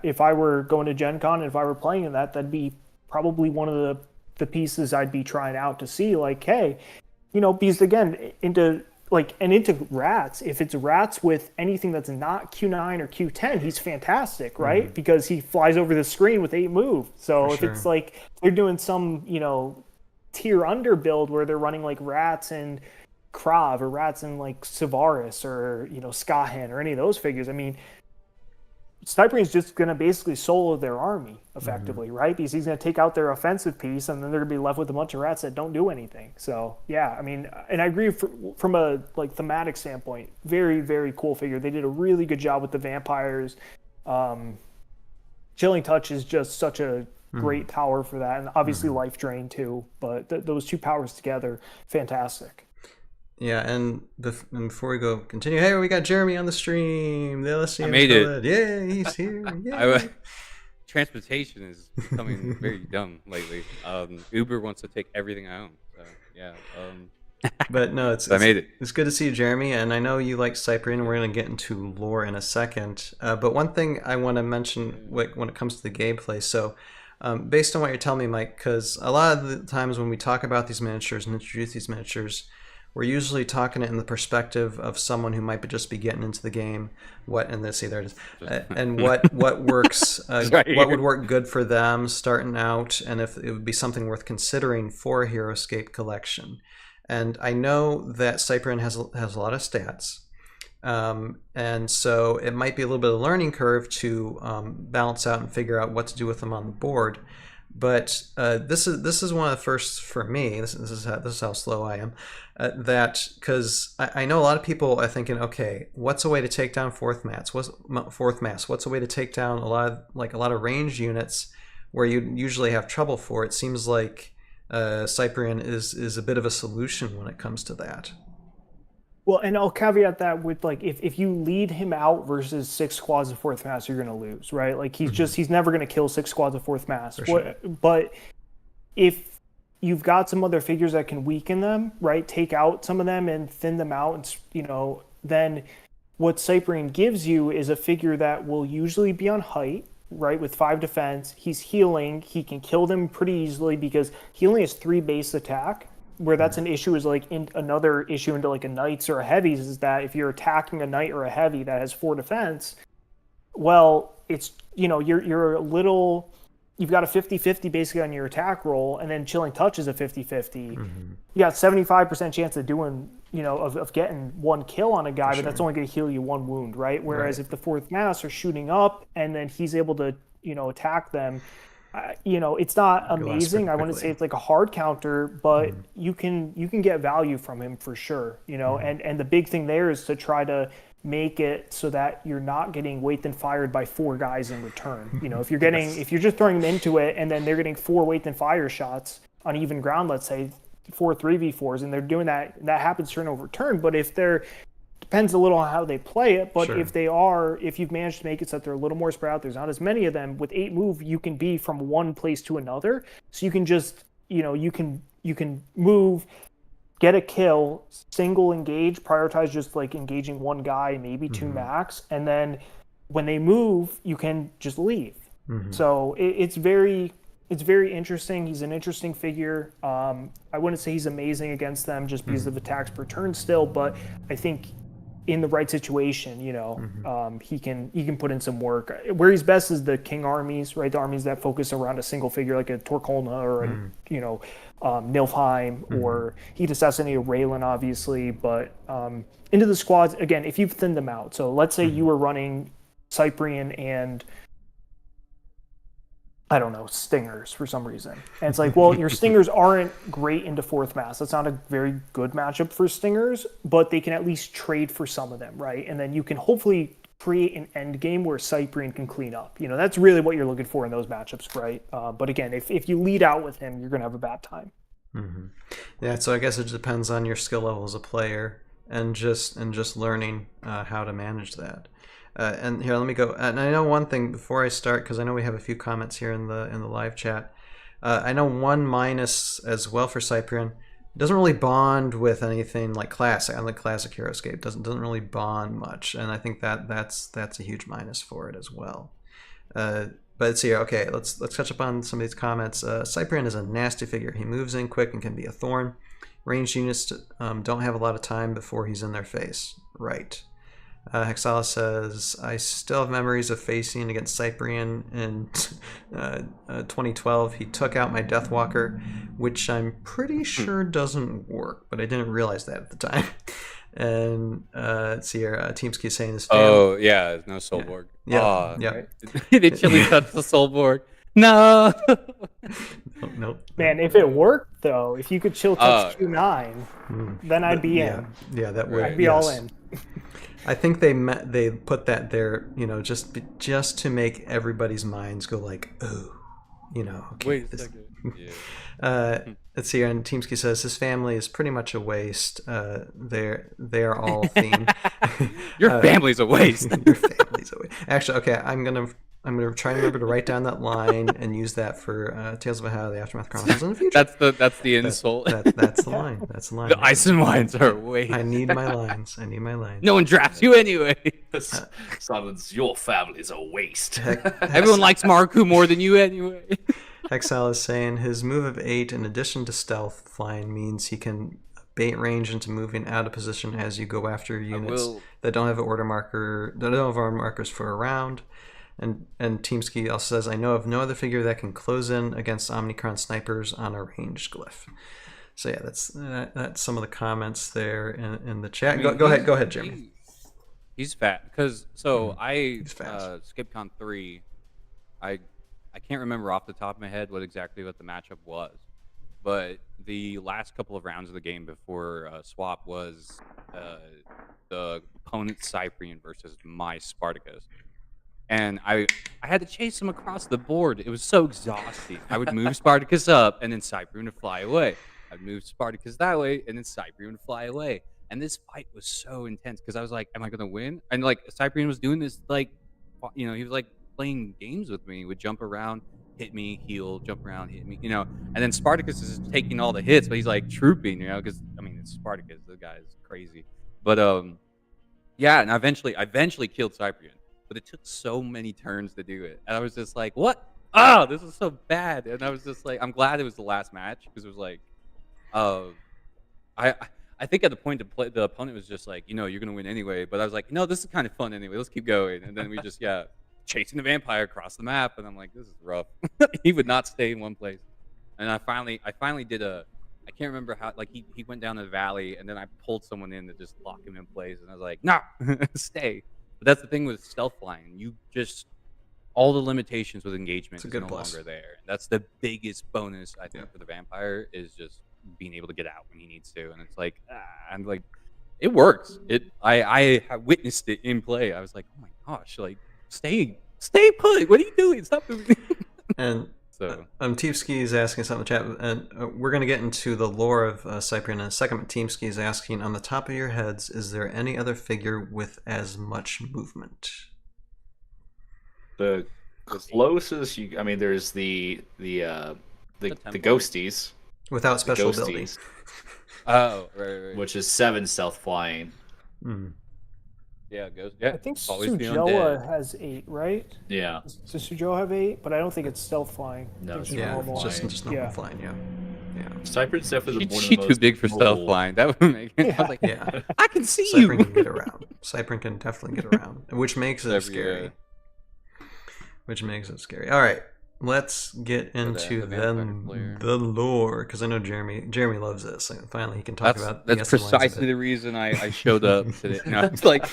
If I were going to Gen Con and if I were playing in that'd be probably one of the pieces I'd be trying out to see, like, hey, because again, into rats, if it's rats with anything that's not Q9 or Q10, he's fantastic, right? Because he flies over the screen with 8 move. So if it's like they're doing some, tier under build where they're running like rats and Krav or rats and like Savaris or, Skahen or any of those figures, Cypern is just going to basically solo their army effectively, right? Because he's going to take out their offensive piece, and then they're going to be left with a bunch of rats that don't do anything. So yeah, and I agree from a thematic standpoint, very very cool figure. They did a really good job with the vampires. Chilling Touch is just such a great power for that, and obviously Life Drain too. But those two powers together, fantastic. Yeah, and before we continue, hey, we got Jeremy on the stream. I made it. Yeah, he's here. Yeah. Transportation is becoming very dumb lately. Uber wants to take everything I own. So yeah. But no, I made it. It's good to see you, Jeremy, and I know you like Cyprian, and we're going to get into lore in a second. But one thing I want to mention when it comes to the gameplay, so based on what you're telling me, Mike, because a lot of the times when we talk about these miniatures and introduce these miniatures, we're usually talking it in the perspective of someone who might just be getting into the game. And what works, what would work good for them starting out, and if it would be something worth considering for a Heroscape collection. And I know that Cypern has a lot of stats, and so it might be a little bit of a learning curve to balance out and figure out what to do with them on the board. But this is one of the firsts for me. This is how slow I am. Because I know a lot of people are thinking, okay, what's a way to take down fourth mass? What's a way to take down a lot of range units where you usually have trouble for? It seems like Cyprian is a bit of a solution when it comes to that. Well, and I'll caveat that with if you lead him out versus 6 squads of fourth mass, you're going to lose, right? Like he's never going to kill 6 squads of fourth mass. Sure. But if you've got some other figures that can weaken them, right? Take out some of them and thin them out, and then what Cyprian gives you is a figure that will usually be on height, right, with 5 defense. He's healing. He can kill them pretty easily because he only has 3 base attack. Where that's an issue is another issue into a Knights or a Heavies is that if you're attacking a Knight or a Heavy that has 4 defense, well, it's you're a little, you've got a 50-50 basically on your attack roll, and then Chilling Touch is a 50-50. You got 75% chance of doing of getting 1 kill on a guy, but that's only going to heal you 1 wound, right? Whereas if the fourth mass are shooting up and then he's able to attack them. It's not amazing. I wouldn't say it's like a hard counter, but you can get value from him for sure. And the big thing there is to try to make it so that you're not getting weight and fired by 4 guys in return. If you're just throwing them into it and then they're getting 4 weight and fire shots on even ground, let's say 4 3v4s, and they're doing that happens turn over turn. But if they're depends a little on how they play it, but Sure. if you've managed to make it so that they're a little more spread out, there's not as many of them. With 8 move, you can be from one place to another, so you can just, you can move, get a kill, single engage, prioritize just like engaging one guy, maybe 2 max, and then when they move, you can just leave. So it's very interesting. He's an interesting figure. I wouldn't say he's amazing against them just because of attacks per turn still, but I think in the right situation, he can put in some work. Where he's best is the king armies, right? The armies that focus around a single figure, like a Torkolna or a Nilfheim, or he'd assassinate a Raylan, obviously. But into the squads again, if you've thinned them out. So let's say you were running Cyprian and I don't know, Stingers for some reason. And it's like, well, your Stingers aren't great into 4th Mass. That's not a very good matchup for Stingers, but they can at least trade for some of them, right? And then you can hopefully create an end game where Cyprian can clean up. That's really what you're looking for in those matchups, right? But again, if you lead out with him, you're going to have a bad time. Yeah, so I guess it depends on your skill level as a player and just learning how to manage that. And here, let me go. And I know one thing before I start, because I know we have a few comments here in the live chat. I know one minus as well for Cyprian. It doesn't really bond with anything like classic. I like classic Heroscape. Doesn't really bond much, and I think that's a huge minus for it as well. But let's see. Okay, let's catch up on some of these comments. Cyprian is a nasty figure. He moves in quick and can be a thorn. Ranged units don't have a lot of time before he's in their face. Right. Hexala says, I still have memories of facing against Cyprian in 2012. He took out my Deathwalker, which I'm pretty sure doesn't work, but I didn't realize that at the time. And let's see here, Teamski is saying this. Oh, yeah, no Soulborg. Yeah. They chili touched the Soulborg. No. Nope. Man, if it worked though, if you could chill touch 2/9, then I'd be in. Yeah, that would. I'd be all in. I think they put that there, just to make everybody's minds go like, oh, okay. Wait a second. Yeah. Let's see. And Teamski says his family is pretty much a waste. They're all themed. Your family's a waste. Your family's a waste. Actually, okay. I'm gonna try and remember to write down that line and use that for Tales of Ohio, the Aftermath Chronicles in the future. That's the insult. That's the line. That's the line. The ice and wines are a waste. I need my lines. No one drafts you anyway. Silence, your family's a waste. Everyone likes Marku more than you anyway. Hexal is saying his move of 8, in addition to stealth flying, means he can bait range into moving out of position as you go after units that don't have an order marker, that don't have order markers for a round. And Teamski also says, I know of no other figure that can close in against Omnicron snipers on a ranged glyph. So yeah, that's some of the comments there in the chat. Go ahead, Jeremy. He's fat because ScapeCon 3, I can't remember off the top of my head what the matchup was, but the last couple of rounds of the game before swap was the opponent's Cyprian versus my Spartacus. And I had to chase him across the board. It was so exhausting. I would move Spartacus up, and then Cyprian would fly away. I'd move Spartacus that way, and then Cyprian would fly away. And this fight was so intense because I was like, am I going to win? And like Cyprian was doing this, like, he was like playing games with me. He would jump around, hit me, heal, jump around, hit me, And then Spartacus is taking all the hits, but he's like trooping, because, it's Spartacus. The guy is crazy. But, yeah, and I eventually killed Cyprian. But it took so many turns to do it. And I was just like, what? Oh, this is so bad. And I was just like, I'm glad it was the last match because it was like, I think at the point the opponent was just like, you're going to win anyway. But I was like, no, this is kind of fun anyway. Let's keep going. And then we just, chasing the vampire across the map. And I'm like, this is rough. He would not stay in one place. And I finally did I can't remember how, like he went down the valley and then I pulled someone in to just lock him in place. And I was like, no, stay. But that's the thing with stealth flying. All the limitations with engagement is no longer there. That's the biggest bonus, I think, for the vampire is just being able to get out when he needs to. And it's like, it works. I witnessed it in play. I was like, oh my gosh, like, stay put. What are you doing? Stop moving. And so Teamski is asking something in the chat, and we're going to get into the lore of Cyprian in a second. But Teamski is asking, on the top of your heads, is there any other figure with as much movement? The closest I mean, there's the ghosties. Without The special ability. ghosties, Oh, right. which is 7 stealth flying. Hmm. Yeah, Ghost. Yeah, I think it's always the Sujoa undead. has 8, right? Yeah. Does Sujoa have 8? But I don't think it's stealth flying. I No, think it's it's Yeah, normal. just normal Yeah. flying. Yeah. Cyprian's definitely one of She the too most big for stealth mobile- flying. That would make it. I was like, Yeah. I can see Cyprian you. can get around. Cyprian can definitely get around, which makes it scary. Which makes it scary. All right, let's get into the vampire player. the lore, because I know Jeremy loves this. And finally, he can talk about the That's SMYs of precisely it. the reason I showed up today. No, it's like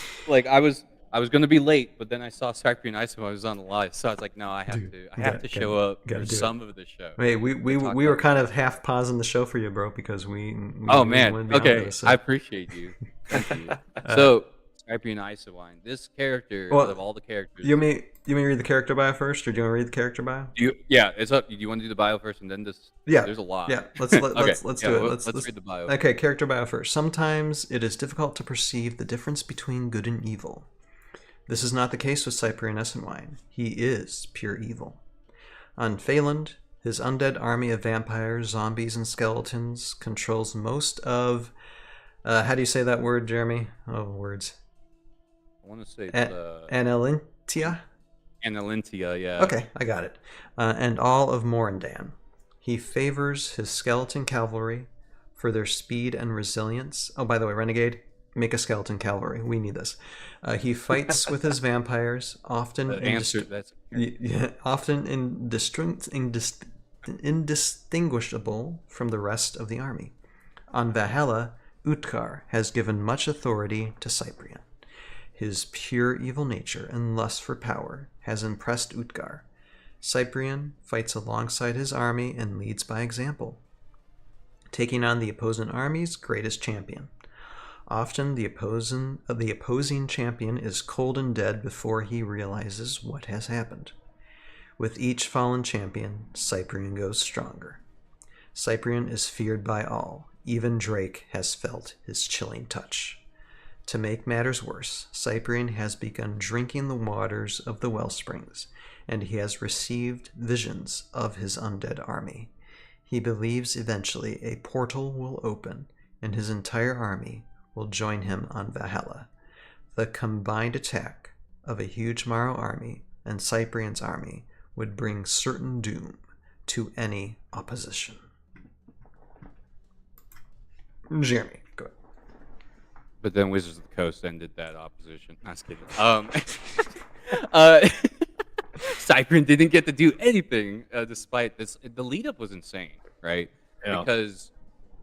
I was gonna be late, but then I saw Cyprian Isom. I was on the live, so I was like, no, I have to show up gotta for do it. some of the show. Hey, we were kind of half pausing the show for you, bro, because we Oh we man, went beyond okay, this, I appreciate you. Thank you. So Cyprian Isowine, this character Well, out of all the characters. you may read the character bio first, or do you want to read the character bio? Yeah, it's up. Do you want to do the bio first and then this? Yeah, There's a lot. Yeah, let's Okay, do it. Let's read the bio. Okay, character bio first. Sometimes it is difficult to perceive the difference between good and evil. This is not the case with Cyprian Essenwine. He is pure evil. On Phaland, his undead army of vampires, zombies, and skeletons controls most of... how do you say that word, Jeremy? Oh, words. I want to say Analintia? Analintia, yeah. Okay, I got it. And all of Morandan. He favors his skeleton cavalry for their speed and resilience. Oh, by the way, Renegade, make a skeleton cavalry. We need this. He fights with his vampires, often indistinguishable from the rest of the army. On Valhalla, Utkar has given much authority to Cyprian. His pure evil nature and lust for power has impressed Utkar. Cyprian fights alongside his army and leads by example, taking on the opposing army's greatest champion. Often the opposing champion is cold and dead before he realizes what has happened. With each fallen champion, Cyprian goes stronger. Cyprian is feared by all. Even Drake has felt his chilling touch. To make matters worse, Cyprian has begun drinking the waters of the wellsprings, and he has received visions of his undead army. He believes eventually a portal will open, and his entire army will join him on Valhalla. The combined attack of a huge Morrow army and Cyprian's army would bring certain doom to any opposition. Jeremy, go ahead. But then Wizards of the Coast ended that opposition. I was kidding. Cyprian didn't get to do anything despite this. The lead up was insane, right? Yeah. Because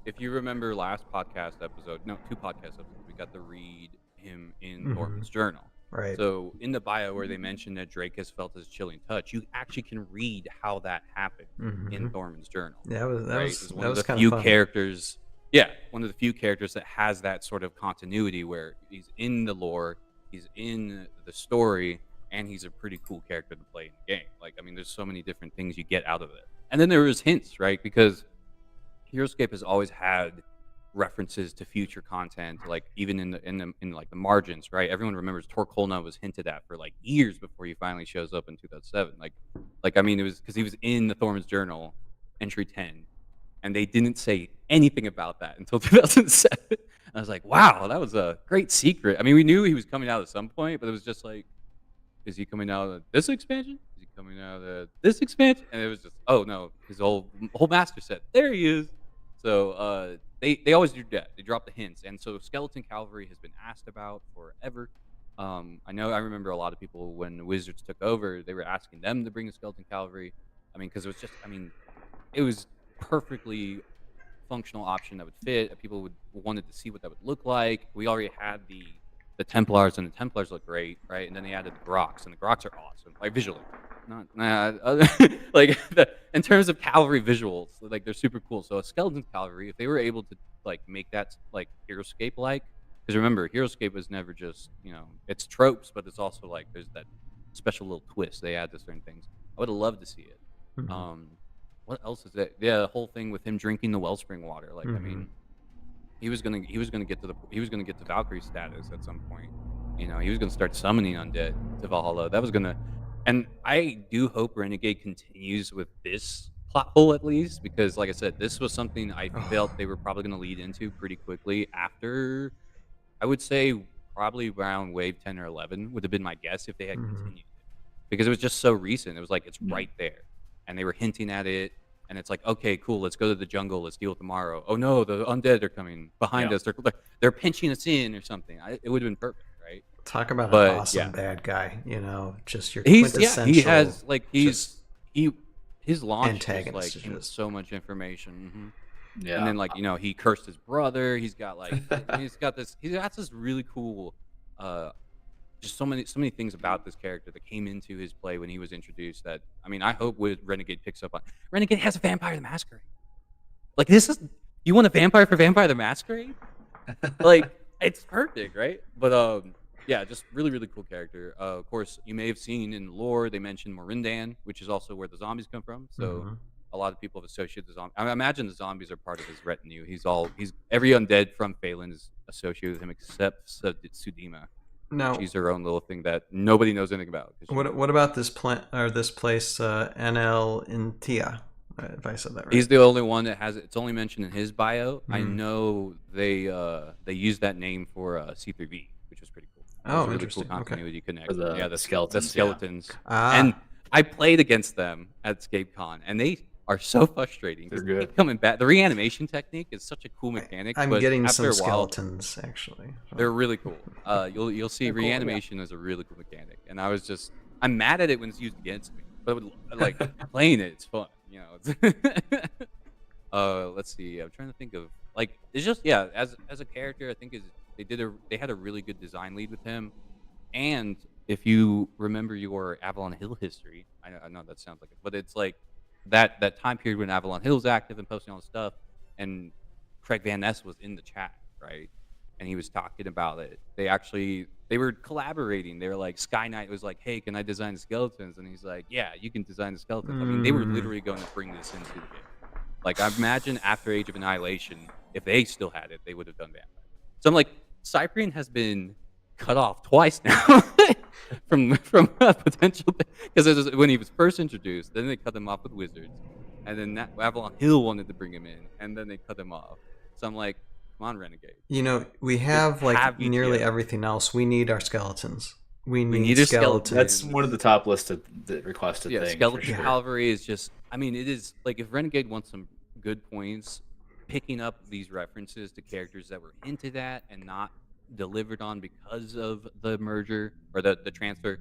if you remember last podcast episode, no, 2 podcast episodes, we got to read him in Thorman's journal. Right. So in the bio where they mentioned that Drake has felt his chilling touch, you actually can read how that happened in Thorman's journal. Yeah, that was one of the kind few of fun. characters. Yeah, one of the few characters that has that sort of continuity where he's in the lore, he's in the story, and he's a pretty cool character to play in the game. Like, I mean, there's so many different things you get out of it. And then there was hints, right? Because Heroscape has always had references to future content, like even in like the margins, right? Everyone remembers Torkolna was hinted at for like years before he finally shows up in 2007. Like I mean, it was because he was in the Thorman's Journal, entry 10, and they didn't say anything about that until 2007. I was like, wow, that was a great secret. I mean, we knew he was coming out at some point, but it was just like, is he coming out of this expansion? Is he coming out of this expansion? And it was just, oh no, his whole master set. There he is. So they always do that. They drop the hints, and so Skeleton Cavalry has been asked about forever. I remember a lot of people when Wizards took over, they were asking them to bring a Skeleton Cavalry. I mean, because it was just, it was perfectly functional option that would fit. People wanted to see what that would look like. We already had the Templars, and the Templars look great, right? And then they added the Groks, and the Groks are awesome, like visually. In terms of cavalry visuals, like they're super cool. So a skeleton cavalry, if they were able to like make that like Heroscape like, because remember, Heroscape was never just, it's tropes, but it's also like there's that special little twist they add to certain things. I would have loved to see it. what else is it? Yeah, the whole thing with him drinking the wellspring water. Like, I Mhm. mean, he was gonna get to Valkyrie status at some point. You know, he was gonna start summoning undead to Valhalla. That was gonna, and I do hope Renegade continues with this plot hole at least, because like I said, this was something I felt they were probably gonna lead into pretty quickly after. I would say probably around wave 10 or 11 would have been my guess if they had Mhm. continued it, because it was just so recent. It was like it's Mm. right there, and they were hinting at it, and it's like, okay, cool, let's go to the jungle, let's deal with tomorrow. Oh no, the undead are coming behind Yeah. us. They're pinching us in or something. It would have been perfect, right? Talk about an But awesome yeah, bad guy, just your he quintessential has like just he his launch just antagonist. like came with Just so much information. And Yeah. then like he cursed his brother. He's got like he's got this really cool uh just so many things about this character that came into his play when he was introduced that, I mean, I hope with Renegade picks up on. Renegade has a Vampire the Masquerade. Like, this is, you want a vampire for Vampire the Masquerade? Like, it's perfect, right? But yeah, just really, really cool character. Of course, you may have seen in lore they mentioned Morindan, which is also where the zombies come from. So Mhm. a lot of people have associated the zombie. I imagine the zombies are part of his retinue. He's every undead from Phelan is associated with him except Sudima. Now, She's her own little thing that nobody knows anything about. 'Cause what about this plant or this place, NL Intia? If I said that right. he's the only one that has it. It's only mentioned in his bio. I Mhm. know they used that name for C3V, which was pretty cool. It was Oh, a really interesting. cool Okay. continuity For connection. the Yeah, the skeletons, skeletons. Ah, And I played against them at ScapeCon, and they are so frustrating because They're they good. keep coming back. The reanimation technique is such a cool mechanic, I'm but getting after some a while, skeletons actually. So. they're really cool. You'll see They're cool, yeah. reanimation is a really cool mechanic, and I'm mad at it when it's used against me, but like playing it, it's fun. It's let's see. I'm trying to think of like it's just yeah. As a character, I think they had a really good design lead with him, and if you remember your Avalon Hill history, I know that sounds like it, but it's like that time period when Avalon Hill's active and posting all the stuff, and Craig Van Ness was in the chat, right? And he was talking about it. They were collaborating. They were like, Sky Knight was like, "Hey, can I design the skeletons?" And he's like, "Yeah, you can design the skeletons." I mean, they were Mm. literally going to bring this into the game. Like, I imagine after Age of Annihilation, if they still had it, they would have done that. So I'm like, Cyprian has been cut off twice now from potential, because when he was first introduced, then they cut him off with Wizards, and then Avalon Hill wanted to bring him in, and then they cut him off. So I'm like, come on, Renegade. We have like have nearly VTO. everything else. We need our skeletons. We need need a skeletons. skeleton. That's one of the top listed the requested Yeah, things. Skeleton for sure. Cavalry is just, I mean, it is like if Renegade wants some good points, picking up these references to characters that were hinted at and not delivered on because of the merger or the transfer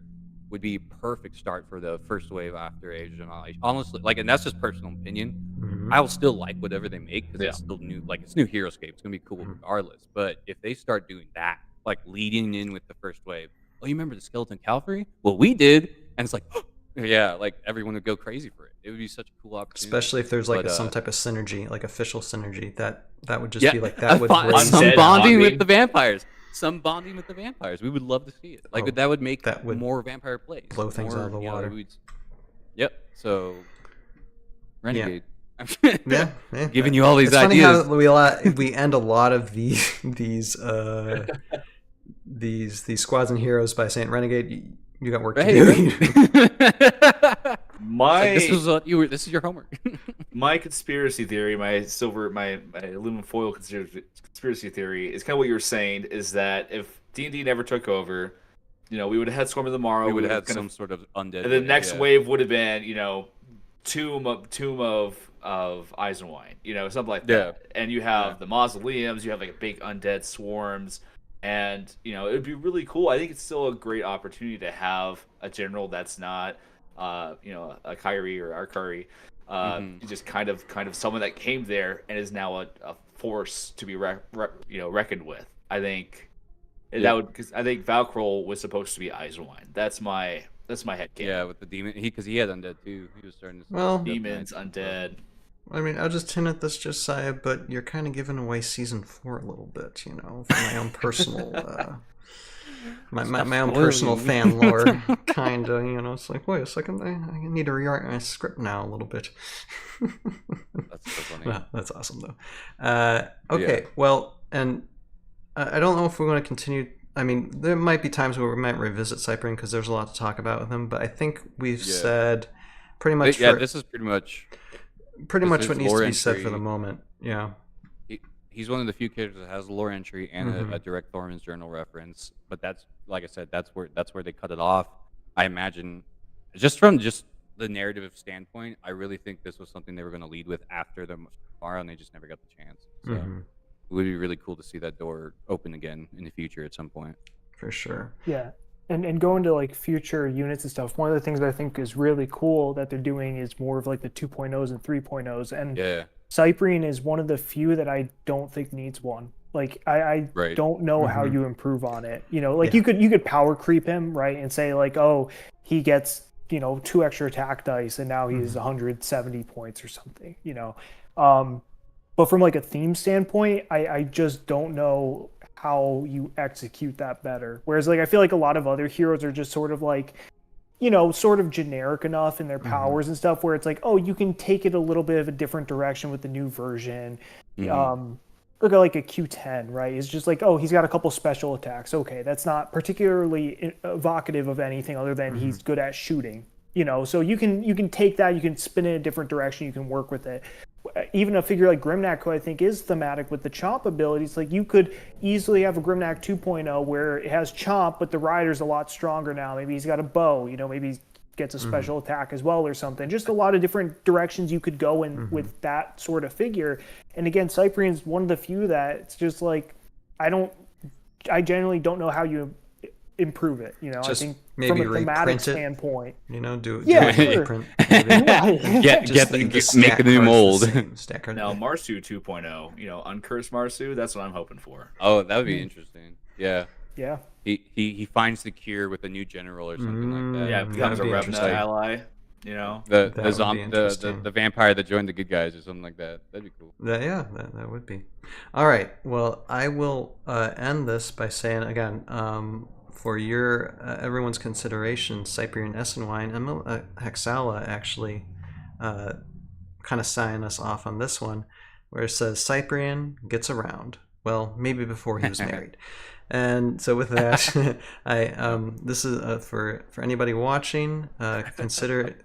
would be perfect start for the first wave after Age of Annihilation. Honestly, like, and that's just personal opinion. Mhm. I'll still like whatever they make because Yeah. it's still new. Like, it's new Heroscape. It's gonna be cool Mhm. regardless. But if they start doing that, like leading in with the first wave, oh, you remember the Skeleton Cavalry? Well, we did, and it's like, yeah, like everyone would go crazy for it. It would be such a cool opportunity. Especially if there's like But, some type of synergy, like official synergy. That would just yeah, be like that would some bring. Undead bonding with bonding. the vampires. Some bonding with the vampires. We would love to see it. Like, Oh, that would make that would more vampire plays. blow things out of the water. Yep. So, Renegade. Yeah, Giving you all these it's ideas. funny how we end a lot of these squads and heroes by saying Renegade. You got work to Hey, do. right? My This was what this is your homework. my conspiracy theory, my aluminum foil conspiracy theory is kind of what you were saying. Is that if D&D never took over, we would have had Swarm of the Morrow. We would have would've had kind some sort of undead. and the wave, next yeah. wave would have been, Tomb of Eisenwine, something like that. And you have the mausoleums, you have like big undead swarms, and it would be really cool. I think it's still a great opportunity to have a general that's not, a Kyrie or Arkari, just kind of someone that came there and is now a force to be reckoned with. I think that would, because I think Valkrol was supposed to be Eisenwine. That's my head canon. Yeah, with the demon, because he had undead too. He was starting to. Well, Demons, undead. I mean, I'll just hint at this, Josiah, but you're kind of giving away season 4 a little bit, for my own personal my own spoiling. personal fan lore, kind of. It's like, wait a second, I need to rewrite my script now a little bit. That's so funny. Well, that's awesome though. Okay, Yeah. well, and I don't know if we're going to continue. I mean, there might be times where we might revisit Cyprian because there's a lot to talk about with him. But I think we've said pretty much. This is pretty much what needs to lore be said for the entry. moment. Yeah. He's one of the few characters that has a lore entry and Mhm. a direct Thorman's journal reference. But that's, like I said, that's where they cut it off. I imagine, from the narrative standpoint, I really think this was something they were going to lead with after the tomorrow, and they just never got the chance. So Mhm. it would be really cool to see that door open again in the future at some point. For sure. Yeah. And going to like future units and stuff, one of the things that I think is really cool that they're doing is more of like the 2.0s and 3.0s. And Yeah. Cyprian is one of the few that I don't think needs one. Like I Right. don't know how Mhm. you improve on it. Like Yeah. you could power creep him, right? And say like, oh, he gets, 2 extra attack dice and now he's 170 points or something, but from like a theme standpoint, I just don't know how you execute that better. Whereas like I feel like a lot of other heroes are just sort of like, sort of generic enough in their powers and stuff where it's like, oh, you can take it a little bit of a different direction with the new version. Mhm. Look at like a Q10, right? It's just like, oh, he's got a couple special attacks. Okay, that's not particularly evocative of anything other than he's good at shooting. So you can take that, you can spin it in a different direction, you can work with it. Even a figure like Grimnak, who I think is thematic with the chomp abilities, like you could easily have a Grimnak 2.0 where it has chomp, but the rider's a lot stronger now. Maybe he's got a bow, maybe he gets a special attack as well or something. Just a lot of different directions you could go in with that sort of figure. And again, Cyprian's one of the few that it's just like, I genuinely don't know how you improve it. I Just think maybe from a thematic reprint it. standpoint. Do Yeah, a sure. reprint. maybe. Make the new mold. Stack card. Now, Marsu 2.0, uncursed Marsu, that's what I'm hoping for. Oh, that would be interesting. Yeah. Yeah. He finds the cure with a new general or something like that. Yeah, That becomes a would be Revna interesting. ally, The That would be interesting. the vampire that joined the good guys or something like that. That'd be cool. That would be. All right. Well, I will end this by saying again, for your everyone's consideration, Cyprian Essenwine and Hexala actually kind of sign us off on this one, where it says Cyprian gets around. Well, maybe before he was married. And so with that, this is for anybody watching. Consider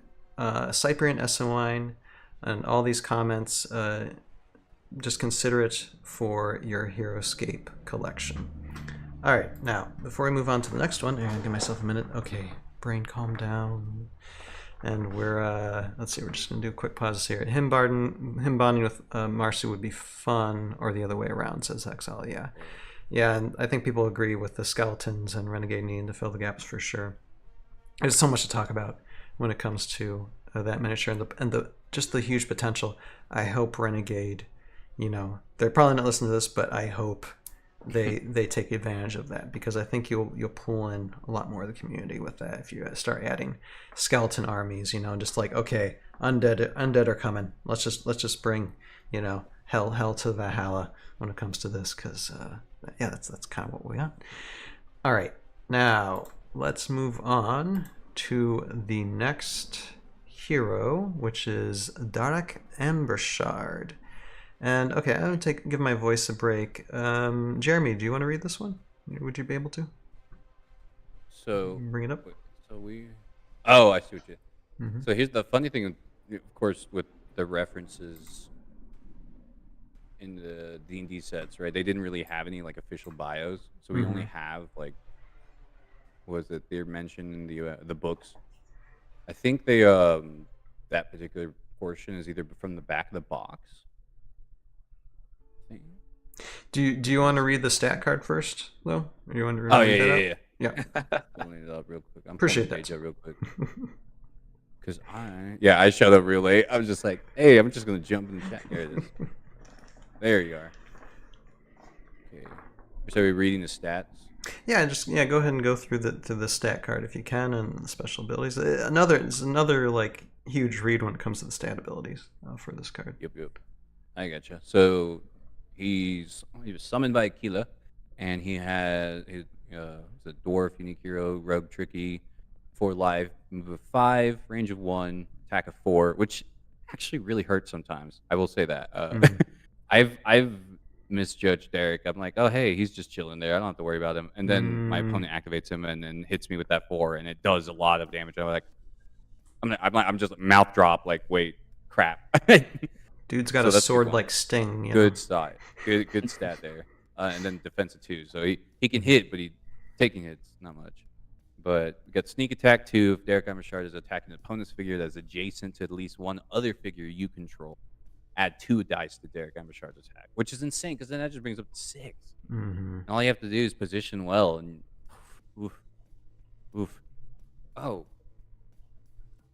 Cyprian Essenwine and all these comments. Just consider it for your Heroscape collection. All right, now before we move on to the next one, I'm gonna give myself a minute. Okay, brain, calm down. And we're let's see, we're just gonna do a quick pause here. Him bonding with Marcy would be fun, or the other way around, says Hexal. Yeah, and I think people agree with the skeletons and Renegade needing to fill the gaps for sure. There's so much to talk about when it comes to that miniature and the just the huge potential. I hope Renegade, they're probably not listening to this, but I hope they take advantage of that, because I think you'll pull in a lot more of the community with that if you start adding skeleton armies. Just like, okay, undead are coming. Let's just bring hell to Valhalla when it comes to this, because that's kind of what we got. All right, now let's move on to the next hero, which is Darak Ambershard. And okay, I'm gonna give my voice a break. Jeremy, do you want to read this one? Would you be able to? So Bring it up. Oh, I see what you. Mhm. So here's the funny thing, of course, with the references in the D&D sets, right? They didn't really have any like official bios, so we only have like, was it they're mentioned in the books? I think they that particular portion is either from the back of the box. I think. Do you want to read the stat card first, though? Or you want to Oh read that out? yeah. Yeah. Pulling it up real quick. I'm Appreciate pulling the that. page up real quick. Because I showed up real late. I was just like, hey, I'm just gonna jump in the chat. Here it is. There you are. Okay. So we're reading the stats. Go ahead and go through the stat card if you can, and the special abilities. It's another like huge read when it comes to the stat abilities for this card. Yep. I gotcha. So he was summoned by Aquila. and he has the dwarf, unique hero, rogue, tricky, 4 life, move of 5, range of 1, attack of 4, which actually really hurts sometimes. I will say that. Mm. I've misjudged Derek. I'm like, oh hey, he's just chilling there. I don't have to worry about him. And then my opponent activates him and then hits me with that 4, and it does a lot of damage. I'm like, I'm just mouth drop. Like, wait, crap. Dude's got So a that's a good sword one. like Sting. You know? Good stat. Good stat there. And then defensive 2. So he can hit, but taking hits not much. But we got sneak attack 2. If Derek Amishard is attacking an opponent's figure that's adjacent to at least one other figure you control, add 2 dice to Derek Amishard's attack, which is insane because then that just brings up to 6. Mm-hmm. And all you have to do is position well and oof. Oh.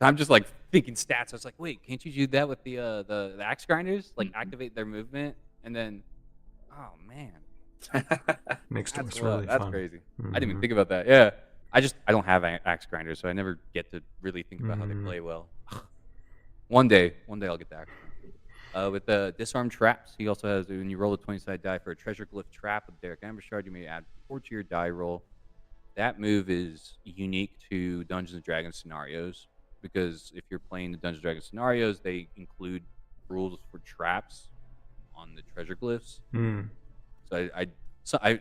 I'm just like thinking stats. I was like, wait, can't you do that with the axe grinders? Like activate their movement and then, oh man, Makes that's it really that's fun. crazy. Mm-hmm. I didn't even think about that. Yeah, I don't have axe grinders, so I never get to really think about how they Mhm. play well. One day I'll get the axe grinder. With the disarm traps, he also has when you roll a 20-sided die for a treasure glyph trap with Derek Ambershard, you may add 4 to your die roll. That move is unique to Dungeons and Dragons scenarios because if you're playing the Dungeons and Dragons scenarios, they include rules for traps on the treasure glyphs. Mm. So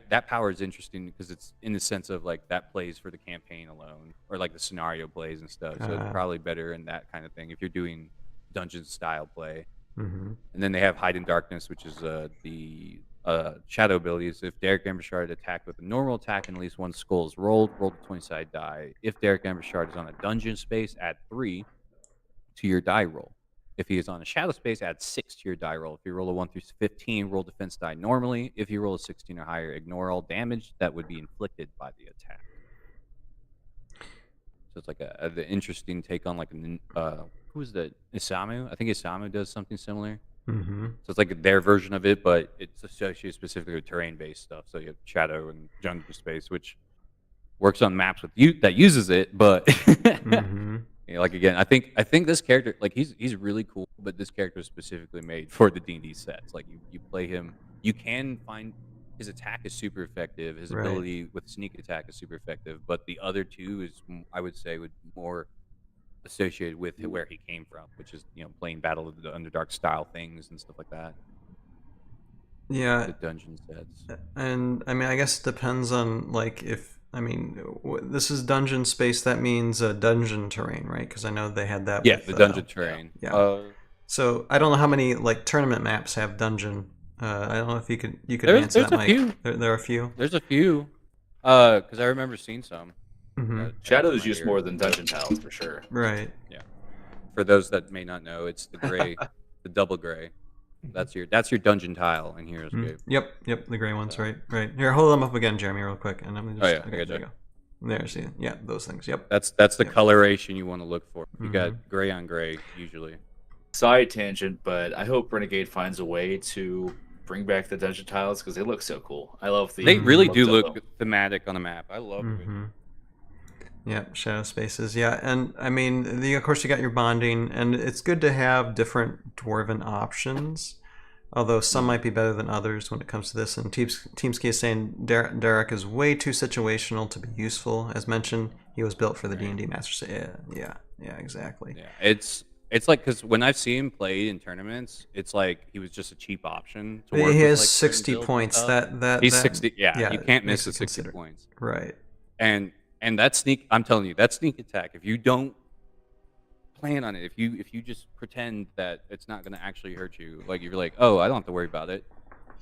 that power is interesting because it's in the sense of like that plays for the campaign alone, or like the scenario plays and stuff. So it's probably better in that kind of thing if you're doing dungeon style play. Mm-hmm. And then they have Hide in Darkness, which is the shadow abilities. If Derek Ambershard attacked with a normal attack and at least one skull is roll the 20-sided die. If Derek Ambershard is on a dungeon space, add 3 to your die roll. If he is on a shadow space, add 6 to your die roll. If you roll a 1 through 15, roll defense die normally. If you roll a 16 or higher, ignore all damage that would be inflicted by the attack. So it's like the interesting take on like who is that? Isamu? I think Isamu does something similar. Mm-hmm. So it's like their version of it, but it's associated specifically with terrain-based stuff. So you have shadow and jungle space, which works on maps with you that uses it. But Mm-hmm. you know, like again, I think this character, like he's really cool, but this character is specifically made for the D&D sets. Like you play him, you can find his attack is super effective. His Right. ability with sneak attack is super effective, but the other two is I would say would more associated with where he came from, which is playing Battle of the Underdark style things and stuff like that. Yeah. The dungeon sets. And I mean, I guess it depends on like if this is dungeon space. That means dungeon terrain, right? Because I know they had that. Yeah, with, the dungeon terrain. Yeah. So I don't know how many like tournament maps have dungeon. I don't know if you could answer that, Mike. Few. There are a few. There's a few. Because I remember seeing some. Mm-hmm. Shadow is used more than dungeon tiles for sure. Right. Yeah. For those that may not know, it's the gray, the double gray. That's your dungeon tile in Heroscape. Yep, the gray ones, right. Here, hold them up again, Jeremy, real quick, and I'm gonna just. I got there you go. There, see, yeah, those things. Yep. That's the coloration you want to look for. You got gray on gray usually. Side tangent, but I hope Renegade finds a way to bring back the dungeon tiles because they look so cool. I love the. They really looks do of look them. thematic on the map. I love it. Yeah, shadow spaces. Yeah, and I mean, of course, you got your bonding, and it's good to have different dwarven options. Although some might be better than others when it comes to this. And Teamski is saying Derek is way too situational to be useful. As mentioned, he was built for the D&D Masters. Yeah, exactly. Yeah, it's like because when I've seen him play in tournaments, it's like he was just a cheap option. To work He with, has like, 60 builds and points. stuff. He's 60. Yeah, you can't miss the 60 points. Right. And that sneak, I'm telling you, that sneak attack. If you don't plan on it, if you just pretend that it's not going to actually hurt you, like you're like, oh, I don't have to worry about it.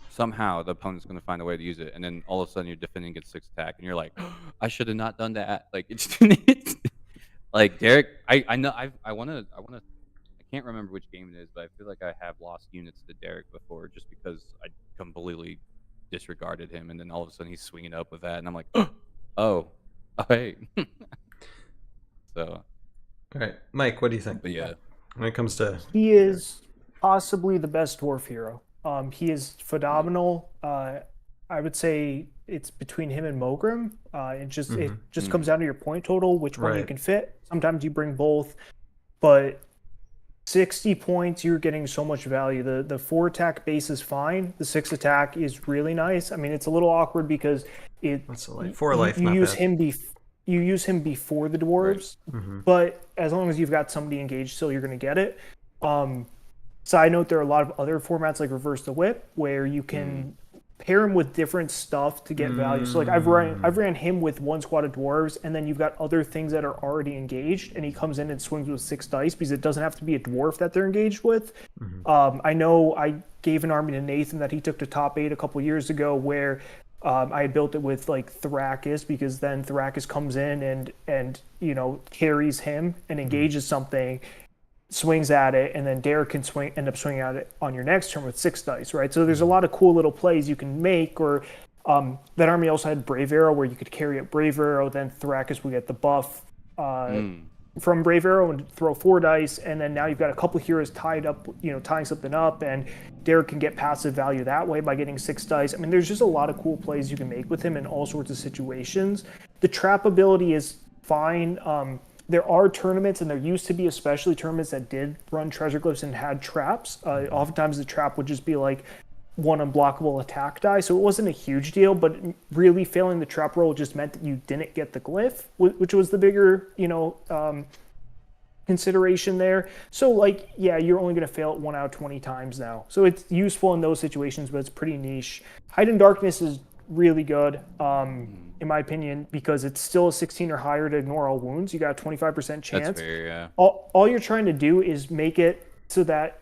Somehow the opponent's going to find a way to use it, and then all of a sudden you're defending against 6 attack, and you're like, oh, I should have not done that. Like it's like Derek. I know I want to. I can't remember which game it is, but I feel like I have lost units to Derek before just because I completely disregarded him, and then all of a sudden he's swinging up with that, and I'm like, oh hey. So. All right, Mike, what do you think? But yeah, when it comes to He is possibly the best dwarf hero. He is phenomenal. I would say it's between him and Mogrim. It just comes down to your point total, which one you Right. can fit. Sometimes you bring both, but 60 points, you're getting so much value. The 4 attack base is fine. The 6 attack is really nice. I mean, it's a little awkward because What's the life? 4 life, you not use bad. him you use him before the dwarves, but as long as you've got somebody engaged still, you're going to get it. Side note, there are a lot of other formats like Reverse the Whip where you can pair him with different stuff to get value. So like I've ran him with 1 squad of dwarves, and then you've got other things that are already engaged, and he comes in and swings with 6 dice because it doesn't have to be a dwarf that they're engaged with. I know I gave an army to Nathan that he took to top 8 a couple years ago where I had built it with like Thrakis, because then Thrakis comes in and you know, carries him and engages something, swings at it, and then Derek can end up swinging at it on your next turn with 6 dice, right? So there's a lot of cool little plays you can make. Or that army also had Brave Arrow where you could carry up Brave Arrow, then Thrakis would get the buff from Brave Arrow and throw 4 dice, and then now you've got a couple heroes tied up, you know, tying something up, and Derek can get passive value that way by getting 6 dice. I mean, there's just a lot of cool plays you can make with him in all sorts of situations. The trap ability is fine. There are tournaments, and there used to be especially tournaments that did run treasure glyphs and had traps. Oftentimes the trap would just be like 1 unblockable attack die, so it wasn't a huge deal, but really failing the trap roll just meant that you didn't get the glyph, which was the bigger, you know, consideration there. So like, yeah, you're only going to fail it 1 out of 20 times now. So it's useful in those situations, but it's pretty niche. Hide in Darkness is really good, in my opinion, because it's still a 16 or higher to ignore all wounds. You got a 25% chance. That's fair, yeah. All you're trying to do is make it so that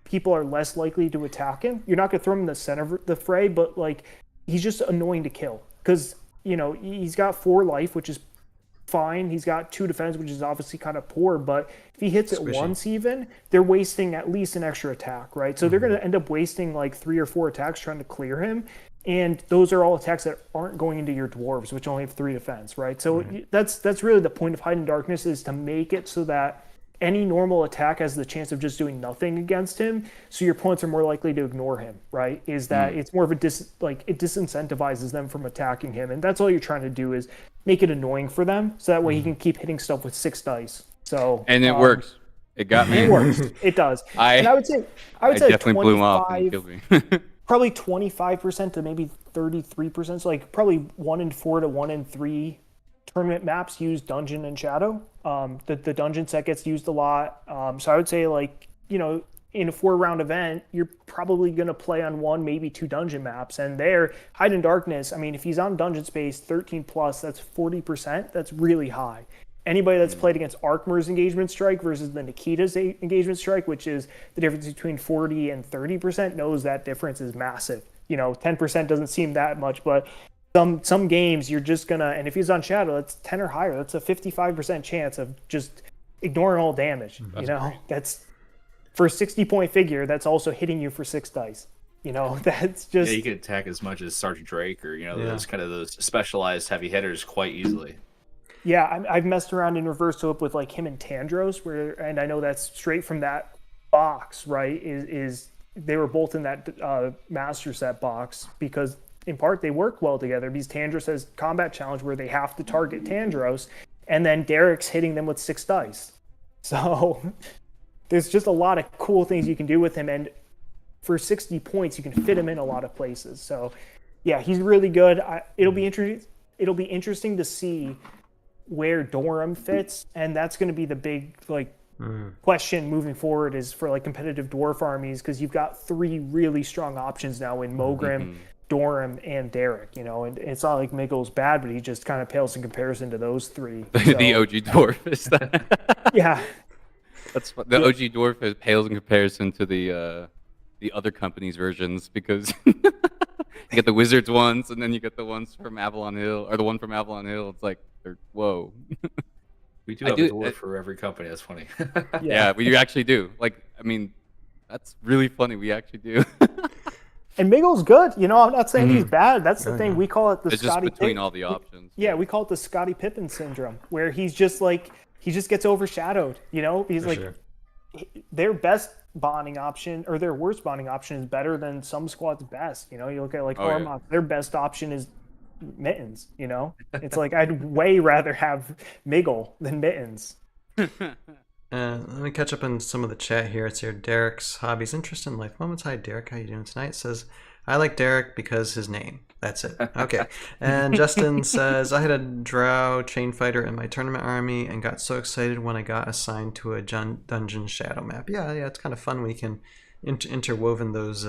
people are less likely to attack him. You're not going to throw him in the center of the fray, but like, he's just annoying to kill because, you know, he's got 4 life, which is fine. He's got 2 defense, which is obviously kind of poor, but if he hits it once even, they're wasting at least an extra attack, right? So they're going to end up wasting like 3 or 4 attacks trying to clear him. And those are all attacks that aren't going into your dwarves, which only have 3 defense, right? So that's really the point of Hide in Darkness, is to make it so that any normal attack has the chance of just doing nothing against him, so your opponents are more likely to ignore him, right? Is that it's more of a it disincentivizes them from attacking him, and that's all you're trying to do, is make it annoying for them, so that way he can keep hitting stuff with 6 dice. So And it works. It got me. It works. It does. And I would say definitely blew him off and 25, killed me. probably 25% to maybe 33%. So like probably 1 in 4 to 1 in 3 tournament maps use Dungeon and Shadow. The Dungeon set gets used a lot. So I would say, like, you know, in a 4-round event, you're probably going to play on 1, maybe 2 Dungeon maps. And there, Hide in Darkness, I mean, if he's on Dungeon Space 13 plus, that's 40%. That's really high. Anybody that's played against Arkmer's Engagement Strike versus the Nikita's Engagement Strike, which is the difference between 40 and 30%, knows that difference is massive. You know, 10% doesn't seem that much, but some games you're just gonna, and if he's on Shadow, that's 10 or higher. That's a 55% chance of just ignoring all damage. You know, that's for a 60-point figure. That's also hitting you for 6 dice. You know, that's just, yeah. You can attack as much as Sergeant Drake, or, you know, those specialized heavy hitters quite easily. Yeah, I've messed around in Reverse Whip with like him and Tandros, and I know that's straight from that box, right? Is they were both in that master set box because in part they work well together, because Tandros has combat challenge where they have to target Tandros, and then Derek's hitting them with 6 dice. So there's just a lot of cool things you can do with him, and for 60 points you can fit him in a lot of places. So yeah, he's really good. It'll be interesting to see where Durham fits, and that's going to be the big question moving forward, is for like competitive dwarf armies, because you've got 3 really strong options now in Mogrim, Durham, and Derek. You know, and it's not like Miggle's bad, but he just kind of pales in comparison to those 3. So, The OG dwarf is that? yeah, That's the OG dwarf pales in comparison to the other company's versions, because you get the Wizards ones, and then you get the ones from Avalon Hill, or the one from Avalon Hill. It's like, whoa. We do have a dwarf for every company. That's funny. Yeah, we actually do. Like, I mean, that's really funny. We actually do. and Miggle's good. You know, I'm not saying he's bad. That's the thing. We call it the It's Scotty just between all the options. Yeah, we call it the Scottie Pippen syndrome, where he's just like, he just gets overshadowed. You know, he's like, their best bonding option or their worst bonding option is better than some squads' best. You know, you look at like Ormond, their best option is Mittens. You know, it's like I'd way rather have Miggle than Mittens. And Let me catch up on some of the chat here. It's here. Derek's hobbies, interest in life moments. Hi, Derek. How you doing tonight? Says, I like Derek because his name. That's it. Okay. And Justin says, I had a drow chain fighter in my tournament army and got so excited when I got assigned to a dungeon shadow map. Yeah, it's kind of fun when you can interwoven those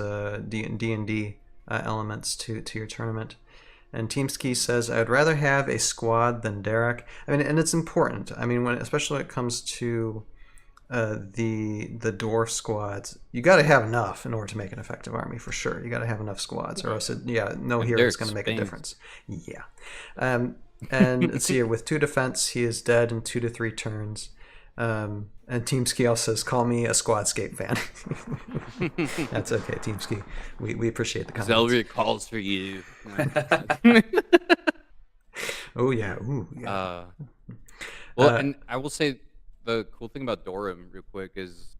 D&D elements to your tournament. And Teamski says, I would rather have a squad than Derek. I mean, and it's important. I mean, especially when it comes to the dwarf squads, you got to have enough in order to make an effective army for sure. You got to have enough squads, or else no hero is going to make a difference. Yeah. And let's see here, with 2 defense, he is dead in 2 to 3 turns. And Teamski also says, call me a Squadscape fan. That's okay, Teamski. We appreciate the comments. Zelria calls for you. Oh, yeah. Ooh, yeah. And I will say, the cool thing about Dorum, real quick, is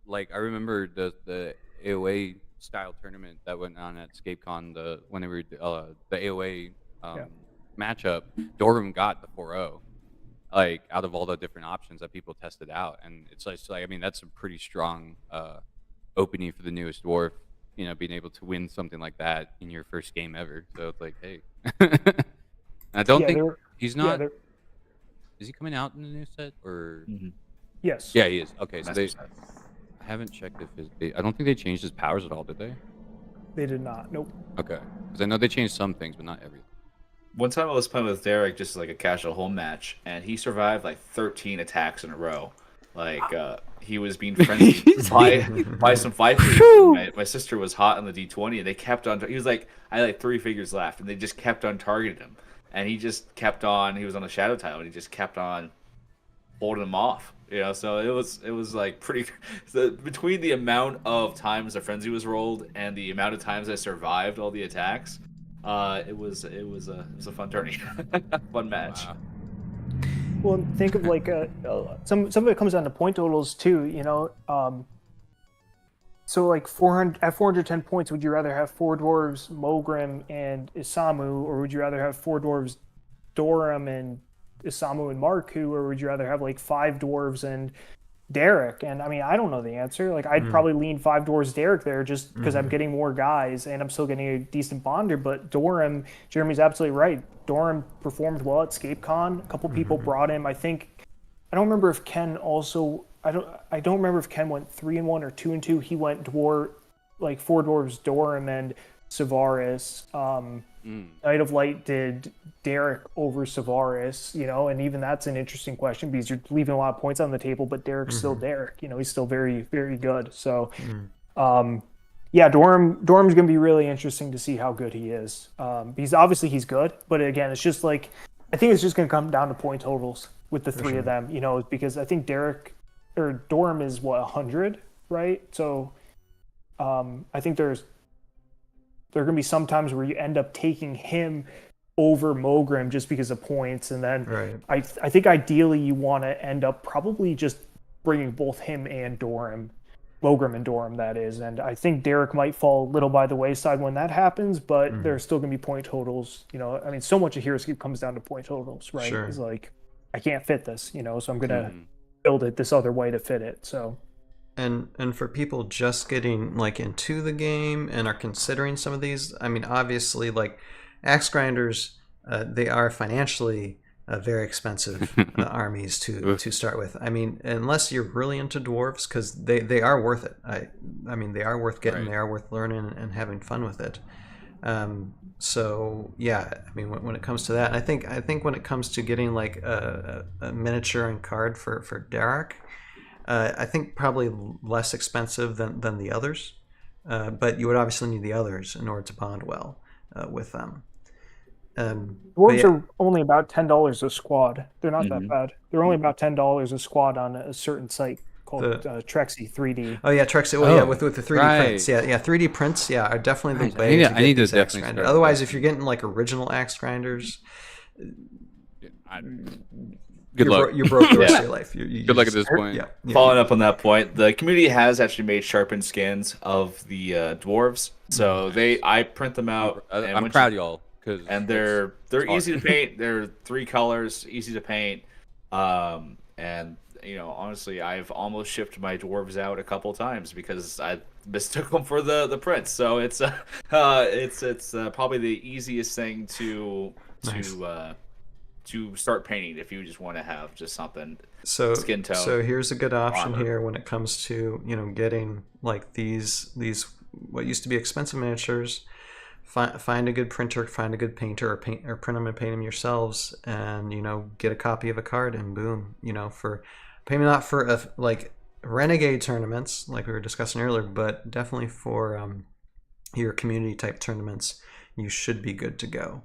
like I remember the AOA style tournament that went on at ScapeCon. When they were the AOA matchup, Dorum got the 4-0, like out of all the different options that people tested out, and it's like I mean that's a pretty strong opening for the newest dwarf. You know, being able to win something like that in your first game ever. So it's like, hey, I don't think he's not. Is he coming out in the new set or? Mm-hmm. Yes. Yeah, he is. Okay, so I haven't checked if I don't think they changed his powers at all, did they? They did not. Nope. Okay, because I know they changed some things, but not everything. One time I was playing with Derek, just like a casual home match, and he survived like 13 attacks in a row. Like he was being frenzied by some Vipers. My sister was hot on the D20, and they kept on. He was like, I had like 3 figures left, and they just kept on targeting him. And he just kept on. He was on a shadow tile, and he just kept on holding him off. You know, so it was like pretty. So between the amount of times the frenzy was rolled and the amount of times I survived all the attacks, it was a fun tourney, fun match. Wow. Well, think of like some of it comes down to point totals too. You know, so like 410 points, would you rather have 4 dwarves, Mogrim and Isamu, or would you rather have 4 dwarves, Dorum and Isamu and Marku, or would you rather have like 5 dwarves and Derek? And I mean, I don't know the answer. Like I'd probably lean 5 dwarves Derek there just because I'm getting more guys and I'm still getting a decent bonder. But Dorum, Jeremy's absolutely right. Dorum performed well at ScapeCon. A couple people brought him. I don't remember if Ken also. I don't remember if Ken went 3-1 or 2-2. He went 4 dwarves, Dorum and Savaris. Night of Light did Derek over Savaris, you know, and even that's an interesting question because you're leaving a lot of points on the table, but Derek's still Derek, you know, he's still very, very good. So, Dorum's going to be really interesting to see how good he is. Because obviously he's good, but again, it's just like, I think it's just going to come down to point totals with the 3 of them, you know, because I think Dorum is 100, right? So, I think there are going to be some times where you end up taking him over Mogrim just because of points. And then I think ideally you want to end up probably just bringing both him and Mogrim and Dorum, that is. And I think Derek might fall a little by the wayside when that happens, but there's still going to be point totals. You know, I mean, so much of Heroscape comes down to point totals, right? Sure. It's like, I can't fit this, you know, so I'm going to build it this other way to fit it. So. And for people just getting like into the game and are considering some of these, I mean, obviously, like axe grinders, they are financially very expensive armies to start with. I mean, unless you're really into dwarves, because they are worth it. I mean, they are worth getting. They are worth learning and having fun with it. So yeah, I mean, when it comes to that, I think when it comes to getting like a miniature and card for Derek. I think probably less expensive than the others, but you would obviously need the others in order to bond well with them. Dwarves are only about $10 a squad. They're not that bad. They're only about $10 a squad on a certain site called Trexy 3D. Oh yeah, Trexy. Well, yeah, with the 3D prints. Yeah, 3D prints. Yeah, are definitely the way. I need to definitely grinder. Otherwise, if you're getting like original axe grinders. Good luck. You broke the rest of your life. Good luck at this point. Yeah. Following up on that point, the community has actually made sharpened skins of the dwarves. So I print them out. I'm proud of y'all. And they're easy to paint. They're 3 colors, easy to paint. And honestly, I've almost shipped my dwarves out a couple times because I mistook them for the prince. So it's probably the easiest thing Nice. to start painting if you just want to have just something So skin so tone here's a good option armor. here when it comes to getting like these what used to be expensive miniatures. Find a good printer, find a good painter, or print them and paint them yourselves, and get a copy of a card, and boom, for maybe not for like renegade tournaments like we were discussing earlier, but definitely for your community type tournaments, you should be good to go.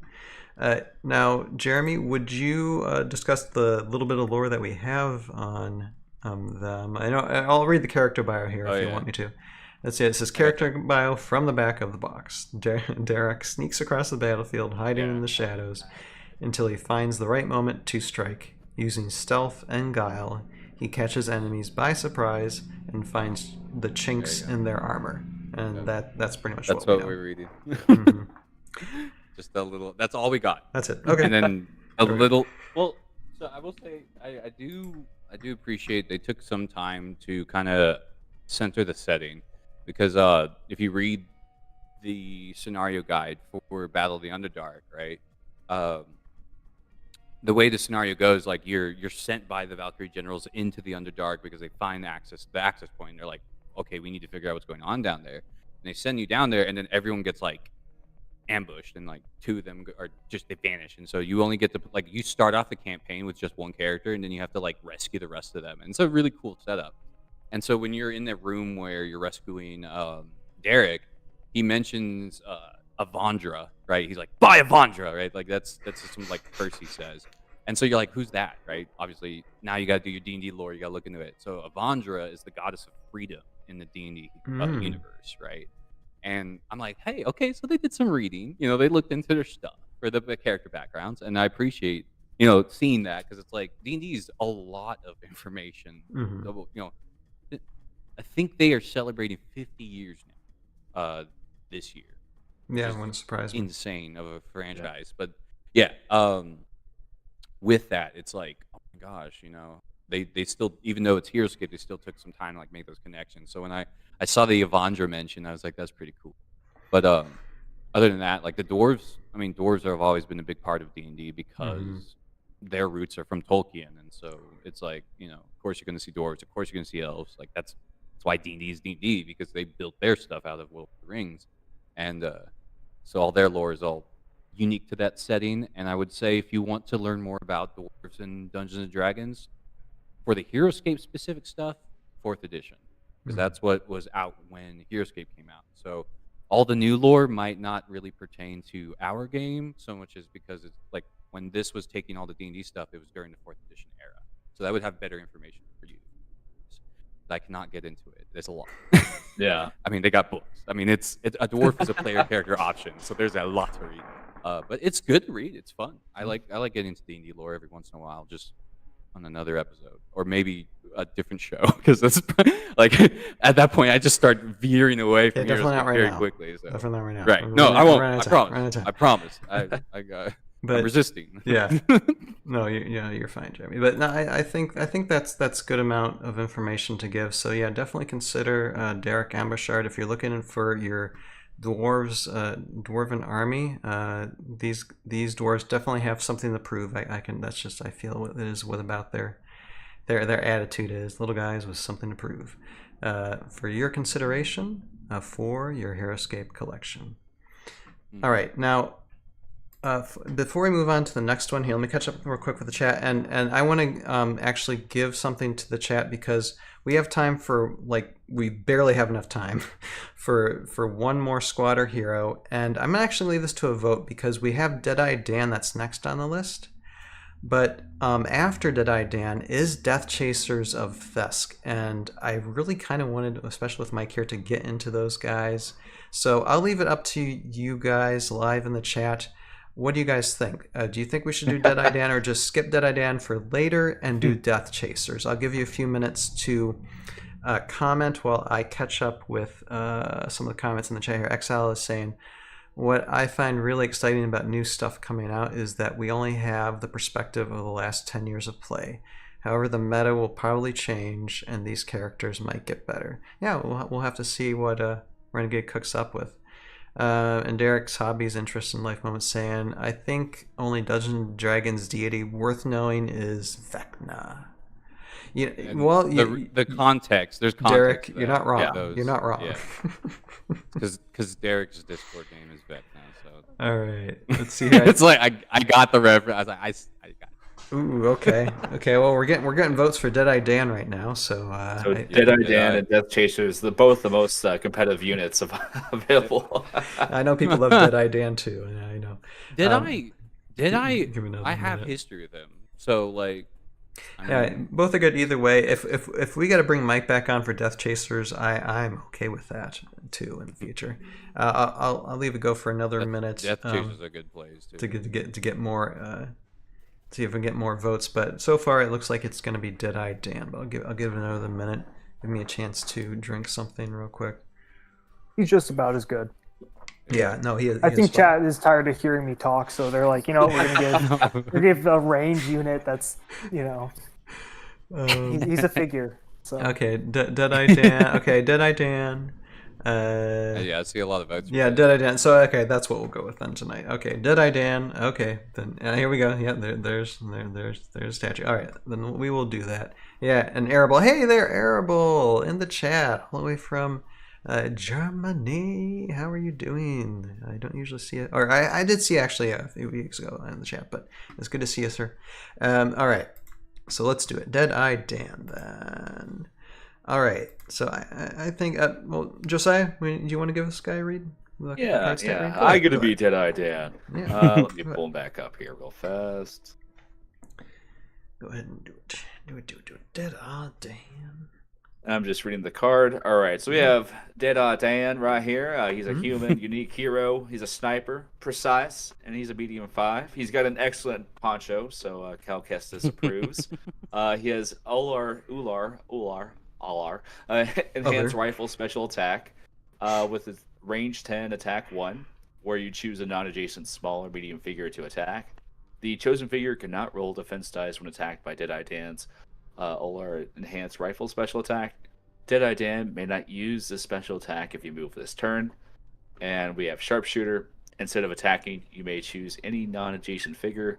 Now, Jeremy, would you discuss the little bit of lore that we have on them? I know I'll read the character bio here Oh if you yeah, want me to. Let's see. It says I got character bio from the back of the box. Derek sneaks across the battlefield, hiding yeah. in the shadows, until he finds the right moment to strike. Using stealth and guile, he catches enemies by surprise and finds the There chinks you go. in their armor. And Yep. that's pretty much That's what we what know. we're reading. Mhm. Just a little. That's all we got. That's it. Okay. And then a Perfect. little. Well, so I will say I do appreciate they took some time to kind of center the setting, because if you read the scenario guide for Battle of the Underdark, right? Um, the way the scenario goes, like you're sent by the Valkyrie generals into the Underdark because they find the access point. And they're like, okay, we need to figure out what's going on down there. And they send you down there, and then everyone gets like ambushed, and like two of them are just they vanish. And so you only get to like you start off the campaign with just one character, and then you have to like rescue the rest of them. And it's a really cool setup. And so when you're in the room where you're rescuing Derek, he mentions Avandra, right? He's like, buy Avandra, right? Like that's just some like curse he says. And so you're like, who's that, right? Obviously, now you got to do your D&D lore. You got to look into it. So Avandra is the goddess of freedom in the D&D universe, right? And I'm like, hey, okay, so they did some reading. They looked into their stuff for the character backgrounds, and I appreciate seeing that, because it's like D&D is a lot of information. Mhm. So, I think they are celebrating 50 years now, this year. Yeah, Just wouldn't surprise me. insane of a franchise. But yeah, with that, it's like, oh my gosh, they still, even though it's Heroscape, they still took some time to like make those connections. So when I saw the Avandra mention, I was like, that's pretty cool. But other than that, like the dwarves, I mean, dwarves have always been a big part of D&D because their roots are from Tolkien, and so it's like, of course you're going to see dwarves, of course you're going to see elves. Like that's why D&D is D&D, because they built their stuff out of Lord of the Rings, and so all their lore is all unique to that setting. And I would say if you want to learn more about dwarves and Dungeons and Dragons, for the Heroscape specific stuff, 4th edition, because that's what was out when Heroscape came out. So all the new lore might not really pertain to our game so much as because it's like when this was taking all the D&D stuff, it was during the 4th edition era. So that would have better information for you. But I cannot get into it. There's a lot. Yeah. I mean, they got books. I mean, it's a dwarf is a player character option, so there's a lot to read. But it's good to read. It's fun. I like getting into D&D lore every once in a while, just on another episode, or maybe a different show, because that's like at that point I just start veering away from definitely not Heroscape right very now. quickly. So. Definitely not right now. Right? We're No, running- I we're won't. running I out of time. Running promise. out of time. I promise. I got. But- I'm resisting. Yeah. No, you're fine, Jeremy. But no, I think that's good amount of information to give. So yeah, definitely consider Derek Ambushard if you're looking for your dwarven army. These dwarves definitely have something to prove. I feel what it is what about their attitude is little guys with something to prove. For your consideration for your Heroscape collection. All right, now. Before we move on to the next one here, let me catch up real quick with the chat, and I want to actually give something to the chat, because we have time for we barely have enough time for one more squad or hero, and I'm gonna actually leave this to a vote because we have Deadeye Dan that's next on the list, but after Deadeye Dan is Death Chasers of Thesk, and I really kind of wanted, especially with Mike here, to get into those guys. So I'll leave it up to you guys live in the chat. What do you guys think? Do you think we should do Deadeye Dan, or just skip Deadeye Dan for later and do Death Chasers? I'll give you a few minutes to comment while I catch up with some of the comments in the chat here. Exile is saying, what I find really exciting about new stuff coming out is that we only have the perspective of the last 10 years of play. However, the meta will probably change, and these characters might get better. Yeah, we'll have to see what Renegade cooks up with. And Derek's hobbies, interests, and life moments saying, I think only Dungeons and Dragons deity worth knowing is Vecna. Yeah, well, the context. There's context. Derek, to you're that, not wrong. those- You're not wrong. Yeah, because Derek's Discord name is Vecna. So All right, let's see here. it's like I got the reference. I was like, I got. Ooh, okay. Well, we're getting votes for Deadeye Dan right now. So, Deadeye Dan and Death Chasers, both the most competitive units available. I know people love Deadeye Dan too, and I know. Did I? give me another I have minute. history with him. So like, Yeah, both are good either way. If we got to bring Mike back on for Death Chasers, I'm okay with that too in the future. I'll leave it go for another minute. Death Chasers are good plays too. to get more. See if we get more votes, but so far it looks like it's going to be Deadeye Dan. But I'll give it another minute. Give me a chance to drink something real quick. He's just about as good. Yeah, no, he is. I think chat is tired of hearing me talk, so they're like, we're gonna give a range unit that's, he's a figure. So Okay, Deadeye Dan. Okay, Deadeye Dan. Yeah, I see a lot of votes. Yeah, Deadeye Dan. So okay, that's what we'll go with then tonight. Okay, Deadeye Dan. Okay, then here we go. Yeah, there's a statue. All right, then we will do that. Yeah, and Arable. Hey there, Arable, in the chat, all the way from Germany. How are you doing? I don't usually see it, or I did see actually a few weeks ago in the chat, but it's good to see you, sir. All right, so let's do it. Deadeye Dan then. All right, so I think, well, Josiah, do you want to give this guy a read? Yeah. Go I'm ahead. gonna be Deadeye Dan. Yeah. Let me pull him back up here real fast. Go ahead and do it. Do it. Deadeye Dan. I'm just reading the card. All right, so we have Deadeye Dan right here. He's a human, unique hero. He's a sniper, precise, and he's a medium 5. He's got an excellent poncho, so Cal Kestis approves. He has Ular, enhanced rifle special attack with his range 10, attack 1, where you choose a non-adjacent small or medium figure to attack. The chosen figure cannot roll defense dice when attacked by Deadeye Dan's Ular enhanced rifle special attack. Deadeye Dan may not use this special attack if you move this turn. And we have Sharpshooter. Instead of attacking, you may choose any non-adjacent figure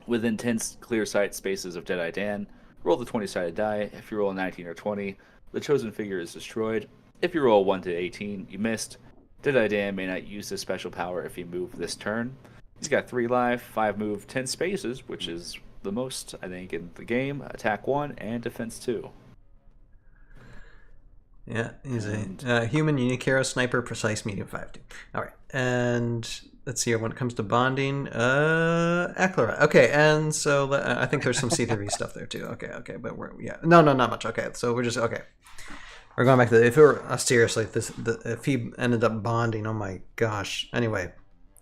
within 10 clear sight spaces of Deadeye Dan. Roll the 20-sided die. If you roll a 19 or 20, the chosen figure is destroyed. If you roll a 1 to 18, you missed. Deadeye Dan may not use this special power if you move this turn. He's got 3 life, 5 move, 10 spaces, which is the most, I think, in the game. Attack 1 and defense 2. Yeah, he's a human, unique hero, sniper, precise, medium 5. All right, and let's see here. When it comes to bonding, Eklera. Okay, and so I think there's some C3 stuff there too. Okay, but no, not much. Okay, so we're just okay. We're going back to if it were seriously, if he ended up bonding, oh my gosh. Anyway,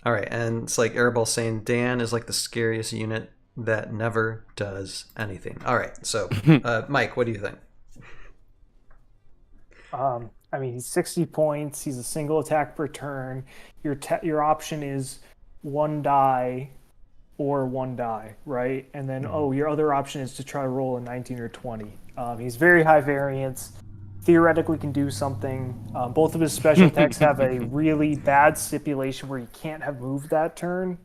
all right, and it's like Arable saying Dan is like the scariest unit that never does anything. All right, so Mike, what do you think? I mean, he's 60 points. He's a single attack per turn. Your option is 1 die or 1 die, right? And then, your other option is to try to roll a 19 or 20. He's very high variance. Theoretically can do something. Both of his special attacks have a really bad stipulation where he can't have moved that turn.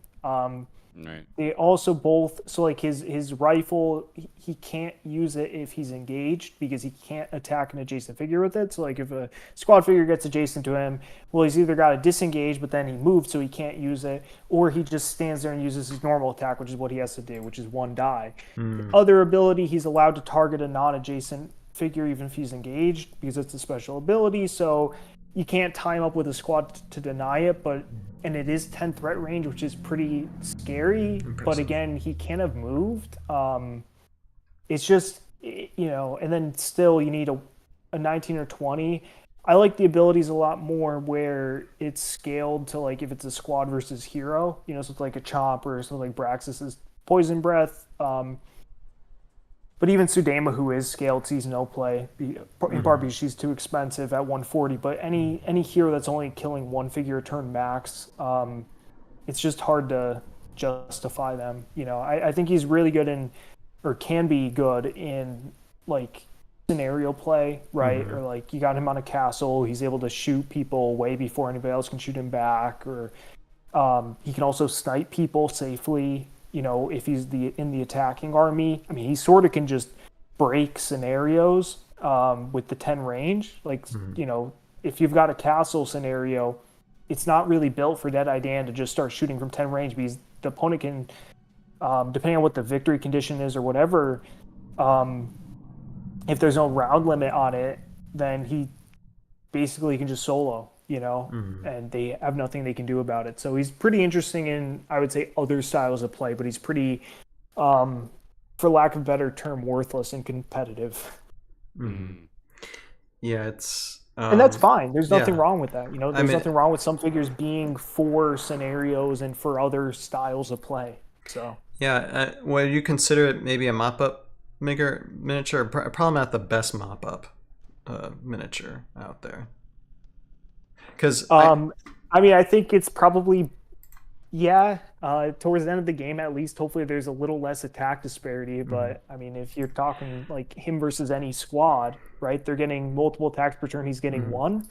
Right. They also both, so like his rifle, he can't use it if he's engaged because he can't attack an adjacent figure with it. So like if a squad figure gets adjacent to him, well, he's either got to disengage, but then he moved, so he can't use it, or he just stands there and uses his normal attack, which is what he has to do, which is 1 die. Other ability, he's allowed to target a non-adjacent figure even if he's engaged because it's a special ability. So you can't time up with a squad to deny it, and it is 10 threat range, which is pretty scary. Impressive. But again, he can't have moved. It's just, and then still you need a 19 or 20. I like the abilities a lot more where it's scaled to like if it's a squad versus hero, so it's like a Chomp or something like Braxis's Poison Breath. But even Sudama, who is scaled, sees no play, in part because she's too expensive at 140. But any hero that's only killing 1 figure a turn max, it's just hard to justify them. I think he's really good in or can be good in like scenario play, right? Mhm. Or like you got him on a castle, he's able to shoot people way before anybody else can shoot him back, or he can also snipe people safely. You know, if he's in the attacking army, I mean, he sort of can just break scenarios with the 10 range. Like, you know, if you've got a castle scenario, it's not really built for Deadeye Dan to just start shooting from 10 range, because the opponent can, depending on what the victory condition is or whatever, if there's no round limit on it, then he basically can just solo, you know, and they have nothing they can do about it. So he's pretty interesting in, I would say, other styles of play, but he's pretty, for lack of a better term, worthless and competitive. Yeah, it's And that's fine. There's nothing yeah. wrong with that. You know, there's mean- nothing wrong with some figures being for scenarios and for other styles of play. So Yeah, well, you consider it maybe a mop-up miniature, probably not the best mop-up miniature out there. Because I mean, I think it's probably, yeah, towards the end of the game, at least, hopefully there's a little less attack disparity. But I mean, if you're talking like him versus any squad, right? They're getting multiple attacks per turn. He's getting one.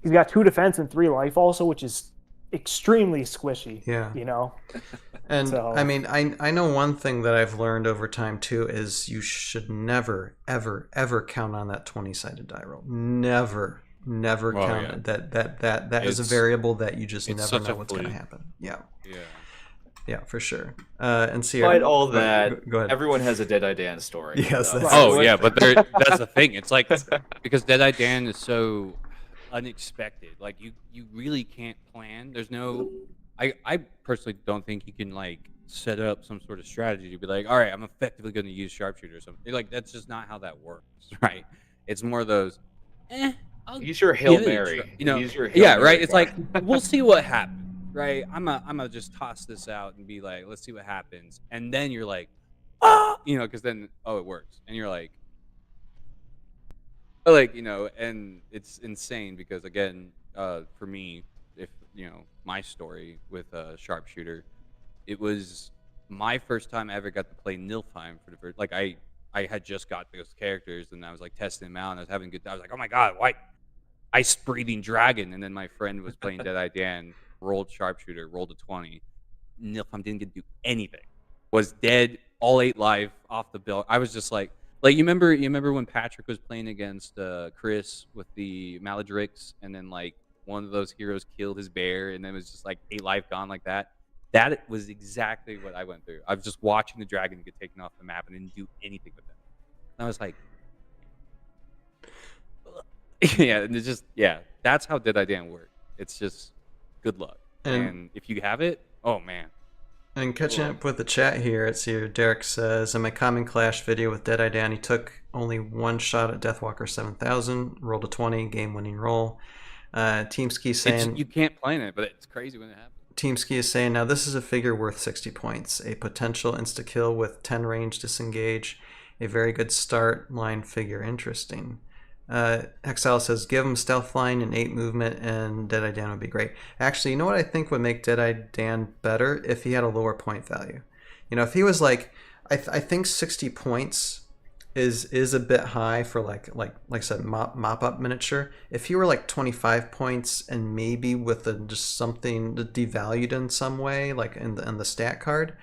He's got 2 defense and 3 life also, which is extremely squishy. Yeah. You know? And So- I mean, I know one thing that I've learned over time too is you should never, ever, ever count on that 20-sided die roll. Never count yeah. that is a It's- variable that you just it's never such know a what's going to fluke. happen. Yeah, Yeah. yeah, for sure. And Sierra, Despite all that, go ahead. everyone has a Deadeye Dan story. Yes, so- that's- Oh yeah, but that's the thing. It's like because Deadeye Dan is so unexpected. Like you really can't plan. There's no. I personally don't think you can like set up some sort of strategy to be like, all right, I'm effectively going to use sharpshooter or something. Like that's just not how that works, right? It's more of those. I'll Use your Hail give it a Mary. try. You know, Use your Hail yeah, Mary right. It's card. like we'll see what happens, right? I'm gonna just toss this out and be like, let's see what happens, and then you're like, you know, because then it works, and you're like, you know, and it's insane because again, for me, if you know my story with sharpshooter, it was my first time I ever got to play Nilfheim for the first. Like I had just got those characters and I was like testing them out and I was having good. I was like, oh my god, why ice breathing dragon? And then my friend was playing Deadeye Dan, rolled sharpshooter, rolled a 20. Nilfheim didn't get to do anything. Was dead, all 8 life off the bill. I was just like you remember when Patrick was playing against Chris with the Maladrix, and then like one of those heroes killed his bear, and then it was just like 8 life gone like that. That was exactly what I went through. I was just watching the dragon get taken off the map and didn't do anything with it. And I was like, yeah, and it's just that's how Deadeye Dan work. It's just good luck, and if you have it, oh man. And catching up with the chat here, it's here. Derek says, in my Common Clash video with Deadeye Dan, he took only 1 shot at Deathwalker 7000, rolled a 20, game-winning roll. Team Ski saying... you can't plan it, but it's crazy when it happens. Team Ski is saying, now this is a figure worth 60 points. A potential insta-kill with 10 range disengage. A very good start line figure. Interesting. Hexal says, give him stealth line and 8 movement and Deadeye Dan would be great. Actually, you know what I think would make Deadeye Dan better? If he had a lower point value. You know, if he was like, I think 60 points is a bit high for like I said, mop-up miniature. If he were like 25 points and maybe with just something devalued in some way, like in the stat card,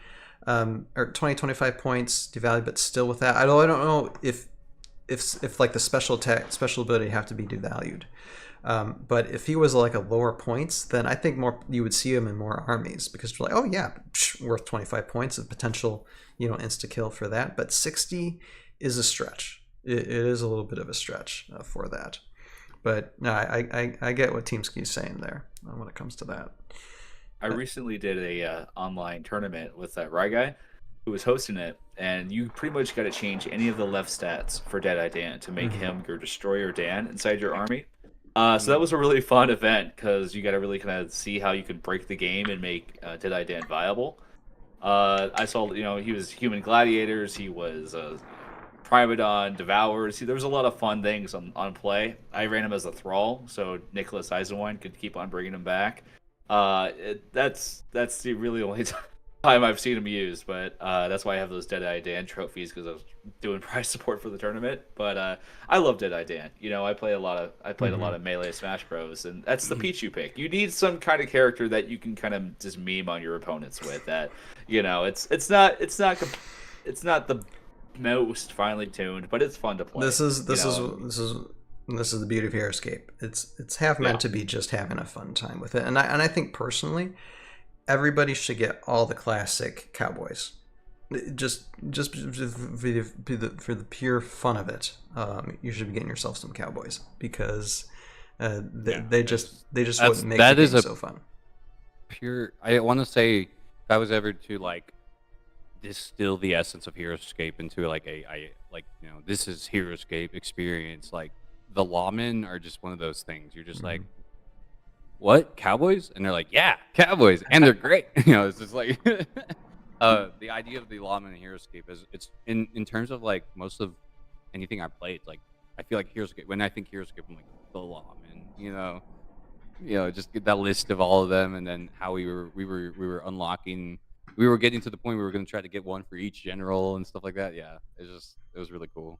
or 25 points devalued, but still with that. I don't know if like the special ability have to be devalued. But if he was like a lower points, then I think more you would see him in more armies because you're like, oh yeah, worth 25 points of potential, you know, insta kill for that. But 60 is a stretch. It is a little bit of a stretch for that. But no, I get what Team Ski's saying there when it comes to that. I recently did a online tournament with that Rye guy who was hosting it, and you pretty much got to change any of the left stats for Deadeye Dan to make him your Destroyer Dan inside your army. So that was a really fun event because you got to really kind of see how you could break the game and make Deadeye Dan viable. I saw, you know, he was Human Gladiators, he was Primadon, Devours. There was a lot of fun things on play. I ran him as a Thrall, so Nicholas Eisenwine could keep on bringing him back. That's the really only time. time I've seen him used, but that's why I have those Deadeye Dan trophies, because I was doing prize support for the tournament. But I love Deadeye Dan. I played a lot of Melee Smash Bros, and that's the Pichu pick. You need some kind of character that you can kind of just meme on your opponents with. That it's not the most finely tuned, but it's fun to play. This is the beauty of Heroscape. It's half meant to be just having a fun time with it, and I think personally, everybody should get all the classic cowboys, just for the pure fun of it. You should be getting yourself some cowboys, because they just wouldn't make the game so fun. I want to say, if I was ever to like distill the essence of Heroscape into like this is Heroscape experience, like the lawmen are just one of those things. You're just like, what, cowboys? And they're like, yeah, cowboys, and they're great. It's just like the idea of the lawman in Heroscape is, it's in terms of like most of anything I played, like I feel like Heroscape, when I think Heroscape, I'm like the lawman, just get that list of all of them, and then how we were unlocking. We were getting to the point where we were going to try to get one for each general and stuff like that. Yeah, it was really cool.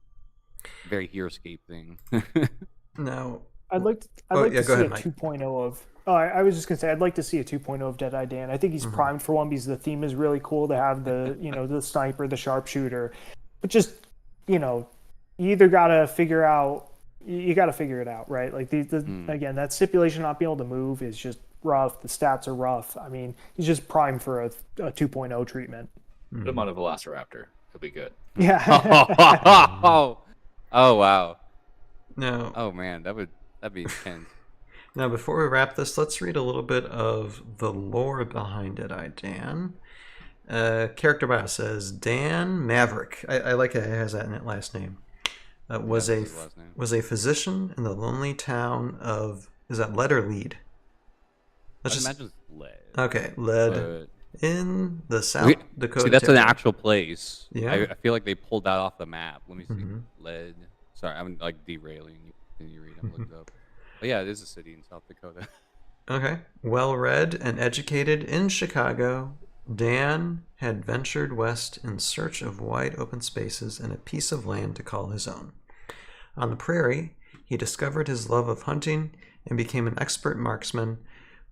Very Heroscape thing. No, I'd like to see a 2.0 of. Oh, I was just gonna say I'd like to see a 2.0 of Deadeye Dan. I think he's primed for one, because the theme is really cool to have the the sniper, the sharpshooter, but just you either gotta figure out. You got to figure it out, right? Like again, that stipulation not being able to move is just rough. The stats are rough. I mean, he's just primed for a 2.0 treatment. Put him on a Velociraptor. He'll be good. Yeah. Oh wow. No. Oh man, that'd be intense. Now, before we wrap this, let's read a little bit of the lore behind Deadeye Dan. Character bio says Dan Maverick. I like it has that in it last name. Was a physician in the lonely town of, is that Lead or Lead? Let's just imagine Lead. Okay, Lead in the South Dakota. See, that's an actual place. Yeah, I feel like they pulled that off the map. Let me see. Lead. Sorry, I'm like derailing. Can you read? I'm looking it up. But yeah, it is a city in South Dakota. Okay, well read and educated in Chicago, Dan had ventured west in search of wide open spaces and a piece of land to call his own. On the prairie, he discovered his love of hunting and became an expert marksman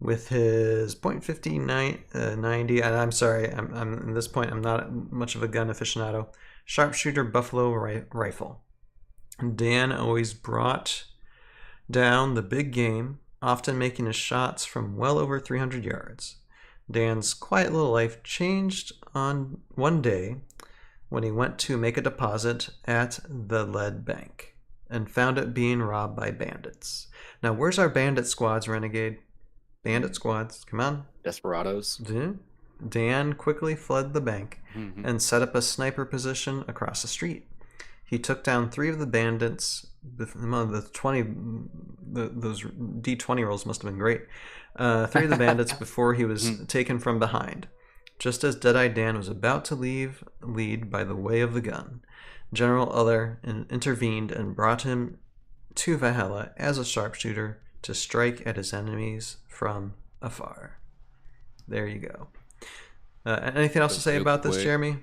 with his .50 90. And I'm sorry, I'm at this point I'm not much of a gun aficionado. Sharpshooter buffalo rifle. Dan always brought down the big game, often making his shots from well over 300 yards. Dan's quiet little life changed on one day when he went to make a deposit at the lead bank and found it being robbed by bandits. Now, where's our bandit squads, Renegade? Bandit squads, come on. Desperados. Dan quickly fled the bank and set up a sniper position across the street. He took down 3 of the bandits. Those D20 rolls must have been great. 3 of the bandits before he was taken from behind. Just as Deadeye Dan was about to lead by the way of the gun, General Other intervened and brought him to Valhalla as a sharpshooter to strike at his enemies from afar. There you go. Anything else to say about this, Jeremy?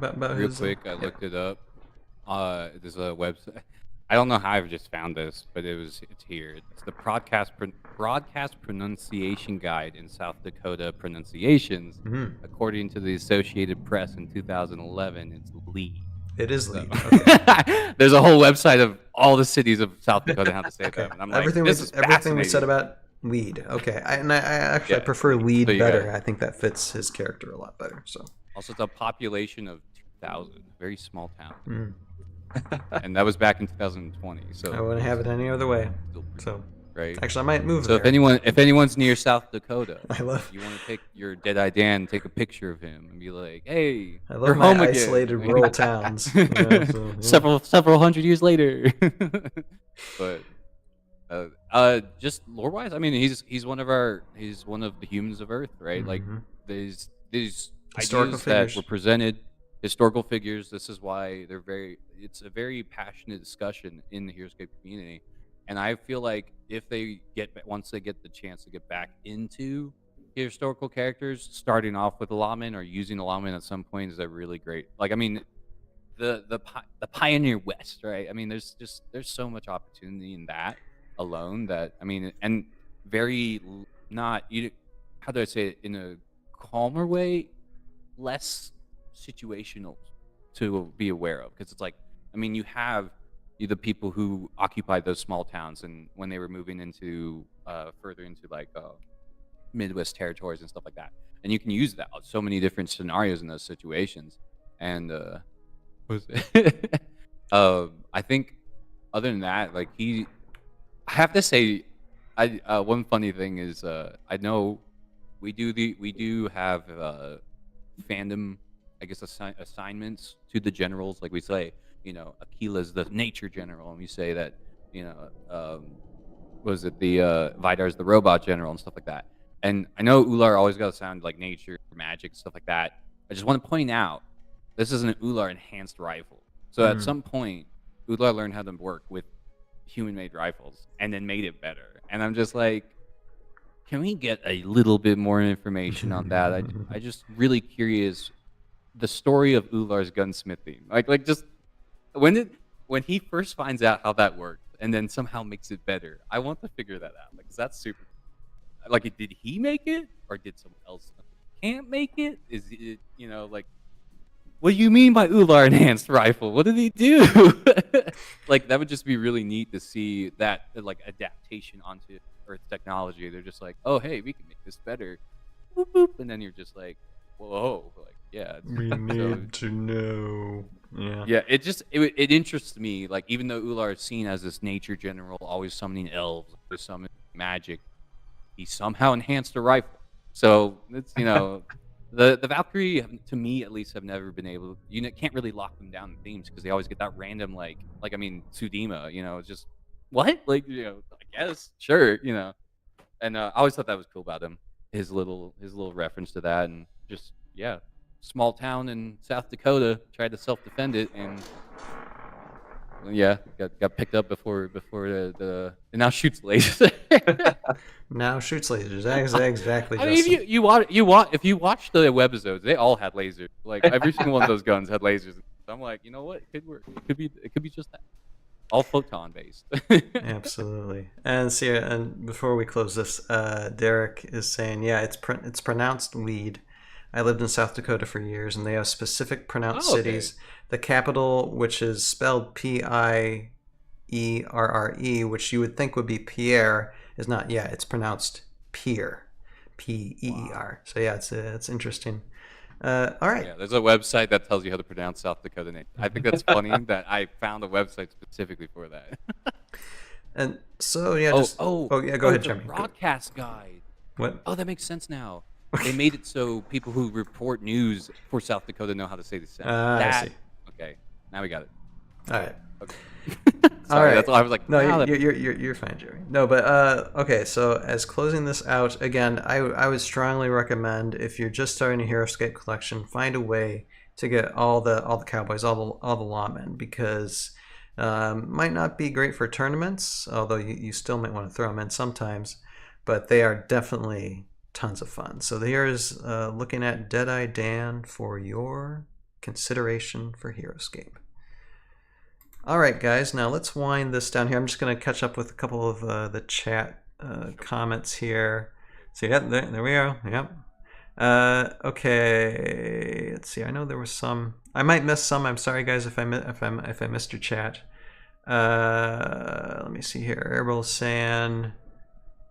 About real quick, I looked it up. There's a website. I don't know how I've just found this, but it's here. It's the broadcast pronunciation guide in South Dakota pronunciations. According to the Associated Press in 2011, it's Lee. It is Lee. Okay. There's a whole website of all the cities of South Dakota and how to say them. And I'm like, everything we said about Lead. Okay, I actually prefer Lead better. I think that fits his character a lot better. So also, it's a population of 2,000, very small town. And that was back in 2020. So I wouldn't have it any other way. So right. Actually, I might move there. So if anyone's near South Dakota, you want to take your Deadeye Dan, take a picture of him, and be like, "Hey, I love my isolated rural towns." Several hundred years later. But just lore wise, I mean, he's one of the humans of Earth, right? Like these historical ideas figures that were presented. Historical figures. This is why it's a very passionate discussion in the Heroscape community, and I feel like once they get the chance to get back into historical characters, starting off with a lawman or using a lawman at some point is a really great. Like, I mean, the Pioneer West, right? I mean, there's so much opportunity in that alone that I mean, and not you. How do I say it in a calmer way? Less situational to be aware of because it's like I mean, you have the people who occupied those small towns, and when they were moving into further into like Midwest territories and stuff like that, and you can use that so many different scenarios in those situations, and was I think other than that, like I have to say, I one funny thing is I know we do have fandom, I guess assignments to the generals. Like we say, Aquila's the nature general, and we say that you know was it the Vidar's the robot general and stuff like that. And I know Ular always got to sound like nature, magic, stuff like that. I just want to point out this is an Ular enhanced rifle. So at some point, Ular learned how to work with human-made rifles and then made it better. And I'm just like, can we get a little bit more information on that? I just really curious the story of Ular's gunsmithing. Like just when he first finds out how that works and then somehow makes it better. I want to figure that out. Like, 'cause that's super. Like, did he make it or did someone else can't make it? Is it like? What do you mean by Ular enhanced rifle? What did he do? Like, that would just be really neat to see that like adaptation onto Earth technology. They're just like, oh hey, we can make this better, boop, boop. And then you're just like, whoa, like yeah. We need to know. Yeah. Yeah, it interests me. Like, even though Ular is seen as this nature general, always summoning elves, always summoning magic, he somehow enhanced a rifle. So it's the Valkyrie, to me at least, have never been able. You can't really lock them down in themes because they always get that random like I mean Tsudima. It's just what like I guess sure And I always thought that was cool about him. His little reference to that, and just small town in South Dakota tried to self-defend it, and got picked up before the and now shoots lasers. Now shoots lasers. Exactly. I mean, if if you watch the webisodes, they all had lasers. Like, every single one of those guns had lasers. So I'm like, you know what? It could work. It could be just that. All photon based. Absolutely. And see, and before we close this, Derek is saying, it's pronounced weed. I lived in South Dakota for years, and they have specific pronounced cities. The capital, which is spelled Pierre, which you would think would be Pierre, is not. Yeah, it's pronounced Peer, Peer. Wow. So it's interesting. All right. Yeah, there's a website that tells you how to pronounce South Dakota names. I think that's funny that I found a website specifically for that. And so go ahead, Jeremy. Broadcast guide. What? Oh, that makes sense now. They made it so people who report news for South Dakota know how to say the sentence. I see. Okay, now we got it. All right. Okay. Sorry, all right. That's why I was like, no, you're fine, Jeremy. No, but okay. So as closing this out again, I would strongly recommend, if you're just starting a Heroscape collection, find a way to get all the cowboys, all the lawmen, because might not be great for tournaments, although you still might want to throw them in sometimes, but they are definitely tons of fun. So here's looking at Deadeye Dan for your consideration for Heroscape. All right, guys, now let's wind this down here. I'm just going to catch up with a couple of the chat comments here. So there we are. Yep. Okay, let's see. I know there was some. I might miss some. I'm sorry, guys, if I missed your chat. Let me see here. Erbil saying,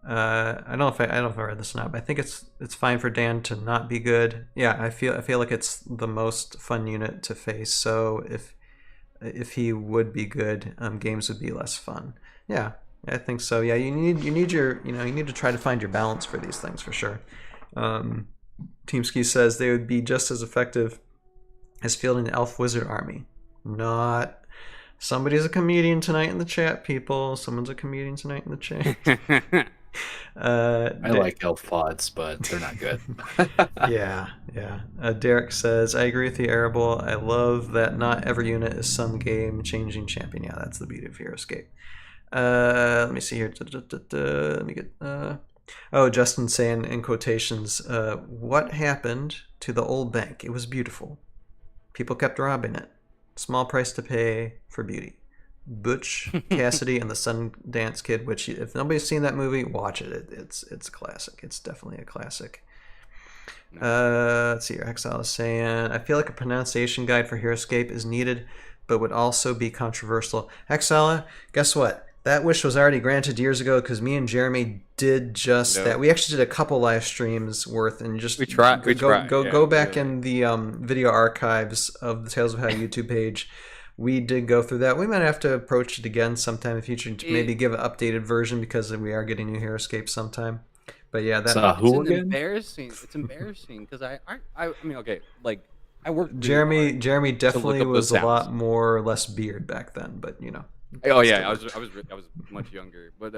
I don't know if I read this or not, but I think it's fine for Dan to not be good. Yeah, I feel like it's the most fun unit to face. So if he would be good, games would be less fun. Yeah, I think so. Yeah, you need to try to find your balance for these things for sure. Teamski says they would be just as effective as fielding the Elf Wizard army. Not. Somebody's a comedian tonight in the chat, people. Someone's a comedian tonight in the chat. I like elf pods, but they're not good. yeah. Derek says, I agree with you, Arable. I love that not every unit is some game-changing champion. Yeah, that's the beauty of Heroscape. Let me see here. Let me get... Oh, Justin saying in quotations, what happened to the old bank? It was beautiful. People kept robbing it. Small price to pay for beauty. Butch Cassidy and the Sundance Kid, which if nobody's seen that movie, watch it. It's a classic. It's definitely a classic. Let's see here. Exile is saying, I feel like a pronunciation guide for Heroscape is needed, but would also be controversial. Exile, guess what? That wish was already granted years ago because me and Jeremy did just that. We actually did a couple live streams worth, and just go back in the video archives of the Tales of How YouTube page. We did go through that. We might have to approach it again sometime in the future to maybe give an updated version because we are getting new Heroscape sometime. But yeah, it's embarrassing. It's embarrassing because I mean, okay, like I worked. Jeremy definitely was a lot more or less beard back then, but you know. Oh yeah, I was much younger, but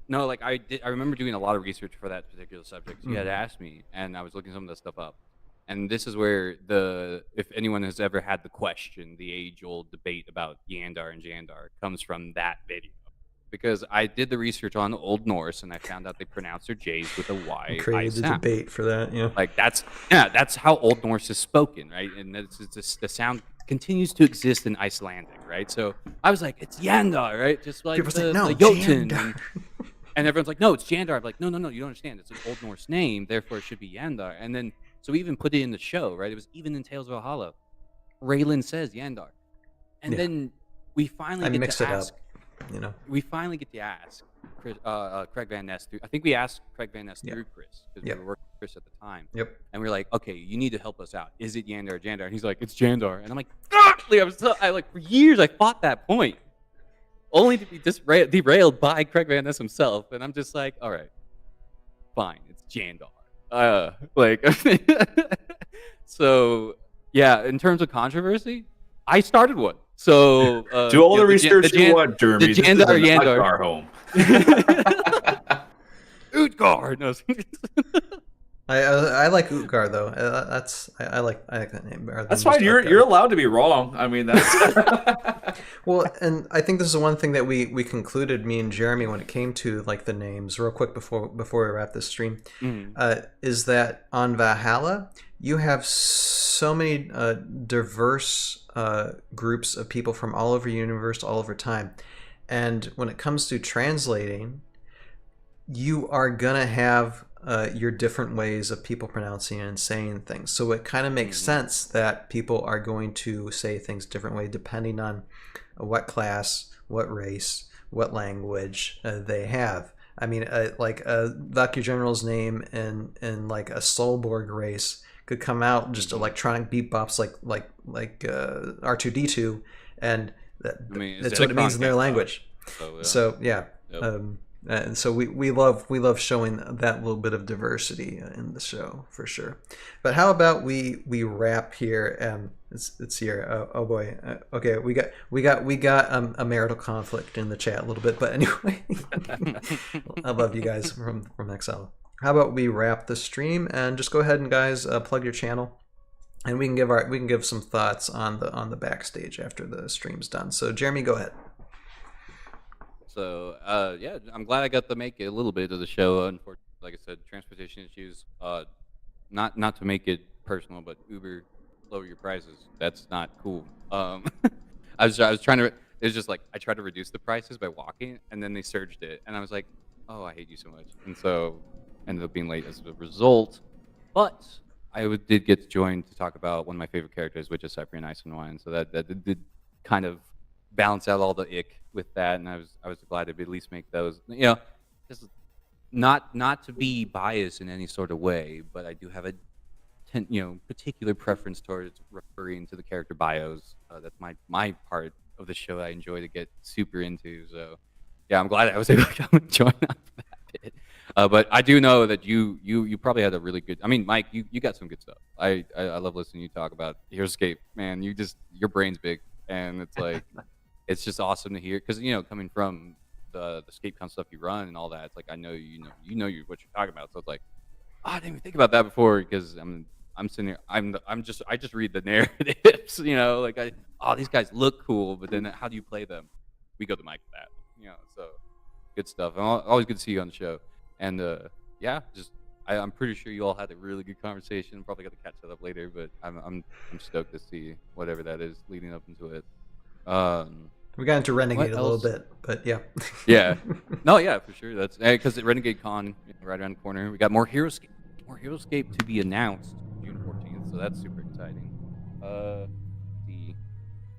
no, like I remember doing a lot of research for that particular subject. So you had asked me, and I was looking some of that stuff up. And this is where if anyone has ever had the question, the age-old debate about Yandar and Jandar comes from that video. Because I did the research on Old Norse, and I found out they pronounce their J's with a Y. Created the debate for that, yeah. Like that's how Old Norse is spoken, right? And the sound continues to exist in Icelandic, right? So I was like, it's Yandar, right? Just like the Jotun. And everyone's like, no, it's Jandar. I'm like, no, you don't understand. It's an Old Norse name, therefore it should be Yandar. And then, so we even put it in the show, right? It was even in Tales of Valhalla. Raylan says Yandar. And then we finally get to ask. You know, we finally get to ask Craig Van Ness through. I think we asked Craig Van Ness through Chris because we were working with Chris at the time. Yep. And we were like, okay, you need to help us out. Is it Yandar or Jandar? And he's like, it's Jandar. And I'm like, I like for years I fought that point, only to be derailed by Craig Van Ness himself. And I'm just like, all right, fine, it's Jandar. So yeah, in terms of controversy, I started one. So do all the research you want, Jeremy. The Jandar or Yandar. Our home. Utgard. No. I like Utgard though. I like that name. That's fine. You're allowed to be wrong. I mean, that's well, and I think this is one thing that we concluded, me and Jeremy, when it came to like the names. Real quick before we wrap this stream, is that on Valhalla you have so many diverse groups of people from all over the universe, all over time, and when it comes to translating, you are gonna have your different ways of people pronouncing and saying things. So it kind of makes sense that people are going to say things different way depending on what class, what race, what language they have. I mean, like Valkyrie General's name in like a Solborg race could come out just electronic beat bops like R2D2, and that's what it means in their language. So yeah. Yep. And so we love showing that little bit of diversity in the show for sure. But how about we wrap here? It's here. Oh boy. Okay, we got a marital conflict in the chat a little bit, but anyway, I love you guys from Excel. How about we wrap the stream and just go ahead and guys plug your channel, and we can give some thoughts on the backstage after the stream's done. So Jeremy, go ahead. So yeah, I'm glad I got to make a little bit of the show. Unfortunately, like I said, transportation issues. Not to make it personal, but Uber lower your prices. That's not cool. I was trying to. It was just like I tried to reduce the prices by walking, and then they surged it, and I was like, oh, I hate you so much, and so ended up being late as a result. But I did get joined to talk about one of my favorite characters, which is Cyprian Ice and Wine. So that did kind of balance out all the ick with that, and I was glad to at least make those. You know, just not to be biased in any sort of way, but I do have a particular preference towards referring to the character bios. That's my part of the show I enjoy to get super into. So yeah, I'm glad I was able to come and join up that bit. But I do know that you probably had a really good. I mean, Mike, you got some good stuff. I love listening to you talk about Heroscape. Man, your brain's big, and it's like it's just awesome to hear because coming from the ScapeCon stuff you run and all that, it's like I know what you're talking about. So it's like I didn't even think about that before because I'm sitting here. I just read the narratives. Like these guys look cool, but then how do you play them? We go to Mike for that. So good stuff. Always good to see you on the show. And yeah, just I'm pretty sure you all had a really good conversation. Probably got to catch that up later, but I'm stoked to see whatever that is leading up into it. We got into Renegade What a little else? bit, but yeah. Yeah, no, yeah, for sure. That's because Renegade Con right around the corner. We got more Heroscape to be announced June 14th, so that's super exciting. The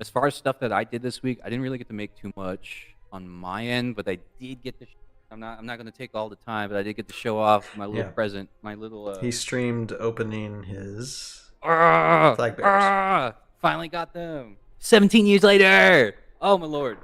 As far as stuff that I did this week, I didn't really get to make too much on my end, but I did get to. I'm not going to take all the time, but I did get to show off my little Yeah. present, my little. He streamed opening his Ah, flag bearers. finally got them. 17 years later. Oh my lord!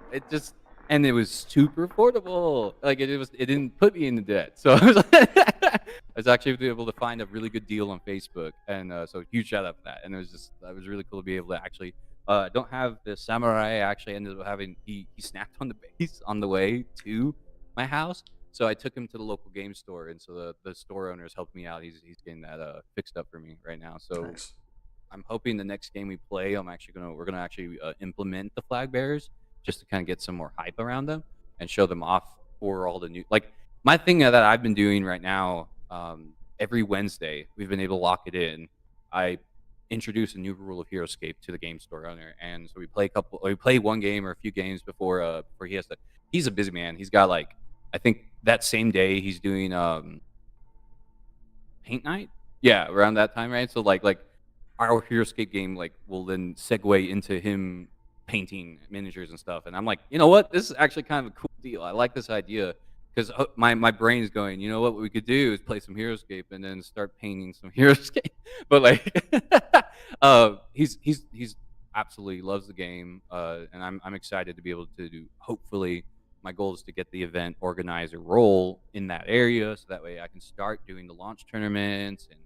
And it was super affordable. Like it didn't put me into debt. So I was actually able to find a really good deal on Facebook, and so huge shout out for that. And that was really cool to be able to actually. I don't have the samurai. I actually ended up having he snapped on the base on the way to my house. So I took him to the local game store, and so the store owners helped me out. He's getting that fixed up for me right now. So Nice. I'm hoping the next game we play, we're gonna actually implement the flag bearers just to kind of get some more hype around them and show them off for all the new. Like my thing that I've been doing right now, every Wednesday we've been able to lock it in. I introduce a new rule of Heroscape to the game store owner, and so we play one game or a few games before he has to. He's a busy man. He's got like I think that same day he's doing paint night. Yeah, around that time, right? So like our Heroscape game like will then segue into him painting miniatures and stuff. And I'm like, you know what? This is actually kind of a cool deal. I like this idea because my brain is going, you know what we could do is play some Heroscape and then start painting some Heroscape. But like, he's absolutely loves the game, and I'm excited to be able to do. Hopefully, my goal is to get the event organizer role in that area, so that way I can start doing the launch tournaments and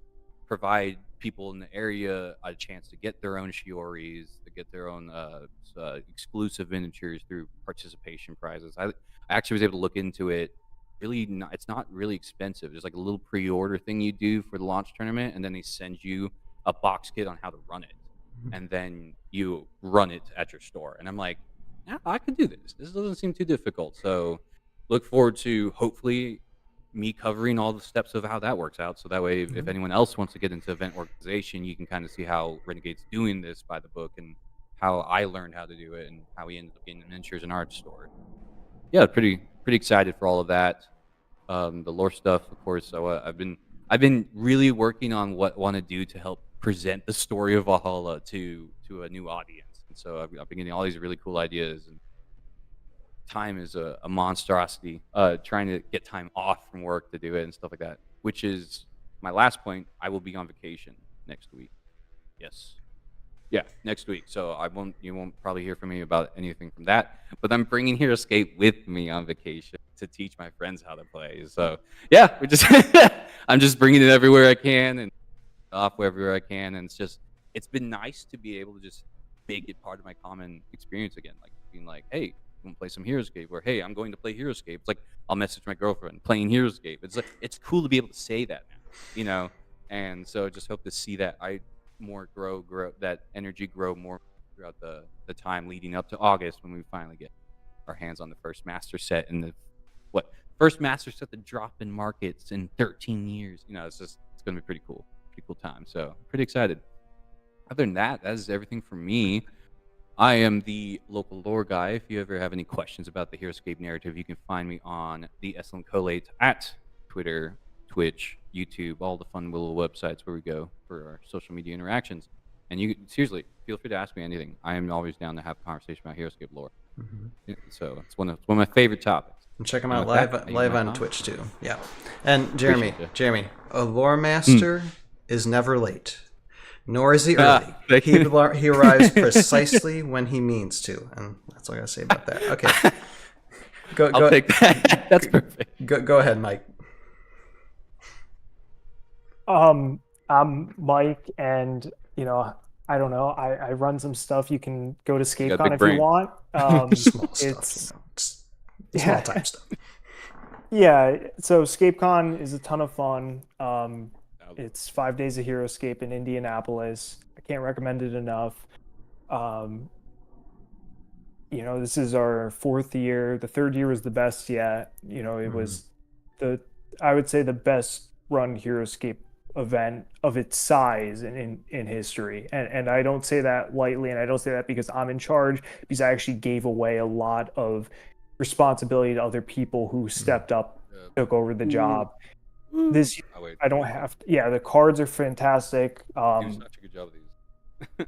provide people in the area a chance to get their own Shioris, to get their own exclusive miniatures through participation prizes. I actually was able to look into it. It's not really expensive. There's like a little pre-order thing you do for the launch tournament, and then they send you a box kit on how to run it, and then you run it at your store. And I'm like, yeah, I can do this. This doesn't seem too difficult. So look forward to hopefully me covering all the steps of how that works out. So that way, if anyone else wants to get into event organization, you can kind of see how Renegade's doing this by the book and how I learned how to do it and how we ended up getting miniatures in our store. Yeah, pretty excited for all of that. The lore stuff, of course. So I've been really working on what I want to do to help present the story of Valhalla to a new audience. And so I've been getting all these really cool ideas, and time is a monstrosity. Trying to get time off from work to do it and stuff like that. Which is my last point. I will be on vacation next week. Yes. Yeah, next week. So you won't probably hear from me about anything from that. But I'm bringing Heroscape with me on vacation to teach my friends how to play. So yeah, I'm just bringing it everywhere I can and off everywhere I can. And it's been nice to be able to just make it part of my common experience again. Like being like, hey, you want to play some Heroscape? Or hey, I'm going to play Heroscape. It's like I'll message my girlfriend playing Heroscape. It's like it's cool to be able to say that now, you know. And so I just hope to see that grow that energy grow more throughout the time leading up to August when we finally get our hands on the first master set and the first master set to drop in markets in 13 years. You know, it's going to be pretty cool time. So pretty excited. Other than that is everything for me. I am the local lore guy. If you ever have any questions about the Heroscape narrative, you can find me on the Excellent Collate at Twitter, Twitch, YouTube, all the fun little websites where we go for our social media interactions. And you seriously feel free to ask me anything. I am always down to have a conversation about Heroscape lore. Yeah, so it's one of my favorite topics. And check them out with live on Twitch too. Yeah. And Jeremy, Appreciate a lore master is never late, nor is he early. He arrives precisely when he means to, and that's all I gotta say about that. Okay. I'll take that. That's perfect. Go ahead, Mike. I'm Mike, and I don't know. I run some stuff. You can go to ScapeCon if you want. Small stuff, small time stuff. Yeah. So ScapeCon is a ton of fun. It's 5 days of Heroscape in Indianapolis. I can't recommend it enough. This is our 4th year. The 3rd year was the best yet. It was the I would say the best run Heroscape event of its size in history. And I don't say that lightly, and I don't say that because I'm in charge, because I actually gave away a lot of responsibility to other people who stepped up, took over the job. This Oh, wait. I don't have to, yeah, the cards are fantastic. You do such a good job of these.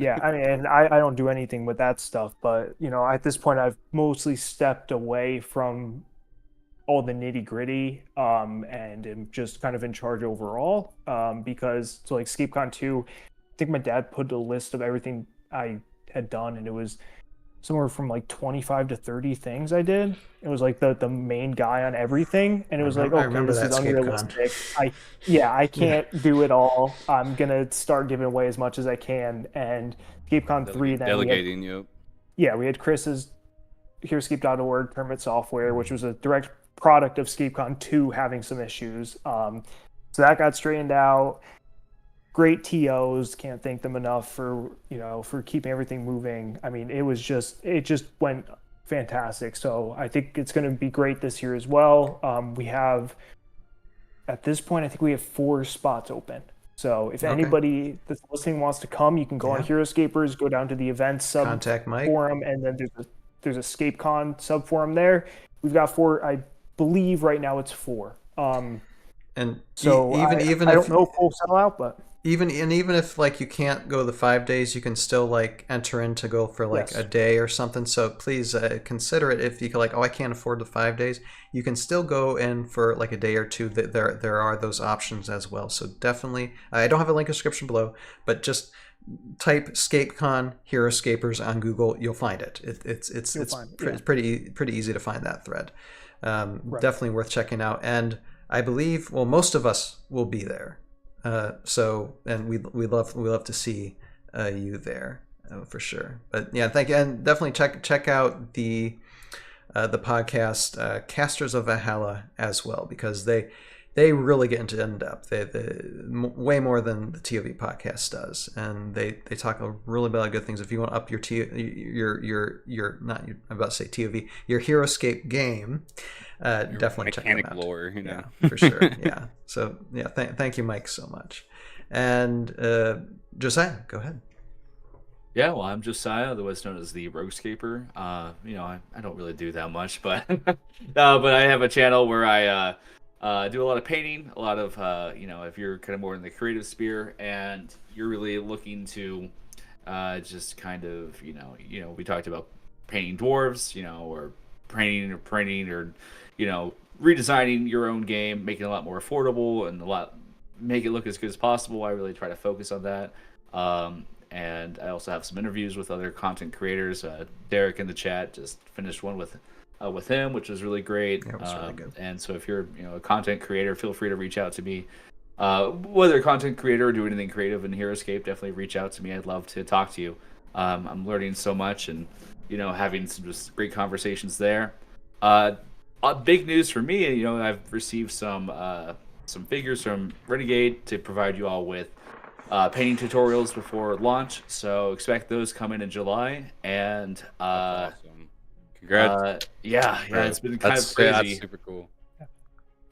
Yeah, I mean, and I don't do anything with that stuff, but at this point I've mostly stepped away from all the nitty gritty, and am just kind of in charge overall. Because so like ScapeCon 2, I think my dad put a list of everything I had done, and it was somewhere from like 25 to 30 things I did. It was like the main guy on everything, and it was like, I okay, remember this that is ScapeCon. unrealistic. I can't do it all. I'm gonna start giving away as much as I can. And ScapeCon 3, then Delegating you. we had Chris's Heroscape.org tournament software, which was a direct product of ScapeCon 2 having some issues. So that got straightened out. Great TOs, can't thank them enough for keeping everything moving. I mean, it just went fantastic. So I think it's going to be great this year as well. We have, at this point, I think we have 4 spots open. So if anybody that's listening wants to come, you can go on Heroscapers, go down to the events sub Contact Mike. forum, and then there's a ScapeCon sub forum there. We've got 4. I believe right now it's 4. And so even I if don't know if we'll sell out, but even if like you can't go the 5 days, you can still like enter in to go for like Yes. a day or something. So please consider it. If you can, like, oh, I can't afford the 5 days, you can still go in for like a day or two. There are those options as well. So definitely, I don't have a link in the description below, but just type ScapeCon Heroscapers on Google, you'll find it. It's pretty easy to find that thread. Definitely worth checking out. And I believe, well, most of us will be there. And we love to see you there for sure. But yeah, thank you, and definitely check out the podcast Casters of Valhalla as well, because they really get into in depth. They way more than the ToV podcast does, and they talk really about good things. If you want to up your I'm about to say ToV, your Heroscape game. Definitely check them out. Lore, Yeah, for sure. Yeah. So yeah, thank you, Mike, so much. And Josiah, go ahead. Yeah, well, I'm Josiah, otherwise known as the Roguescaper. I don't really do that much, but but I have a channel where I do a lot of painting, a lot of if you're kind of more in the creative sphere and you're really looking to just kind of we talked about painting dwarves, or printing or redesigning your own game, making it a lot more affordable and make it look as good as possible. I really try to focus on that. And I also have some interviews with other content creators. Derek in the chat just finished one with him, which was really great. Yeah, it was really good. And so if you're a content creator, feel free to reach out to me. Whether a content creator or do anything creative in Heroscape, definitely reach out to me. I'd love to talk to you. I'm learning so much and having some just great conversations there. Big news for me, I've received some figures from Renegade to provide you all with painting tutorials before launch. So expect those coming in July. And That's awesome. Congrats. It's been kind of crazy. That's super cool.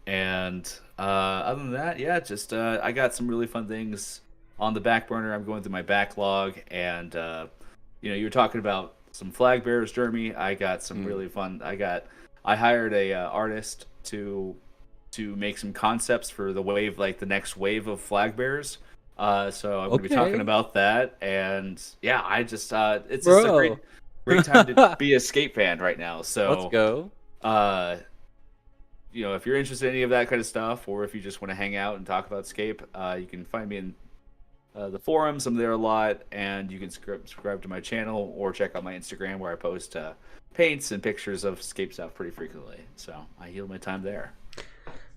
And other than that, just I got some really fun things on the back burner. I'm going through my backlog, and you were talking about some flag bearers, Jeremy. I got some really fun. I hired a artist to make some concepts for the wave, like the next wave of flag bearers. So I'm going to be talking about that, and I just it's just a great time to be a skate fan right now. So let's go. If you're interested in any of that kind of stuff, or if you just want to hang out and talk about Scape, you can find me in the forums. I'm there a lot, and you can subscribe to my channel or check out my Instagram where I post paints and pictures of Scape stuff pretty frequently. So I yield my time there.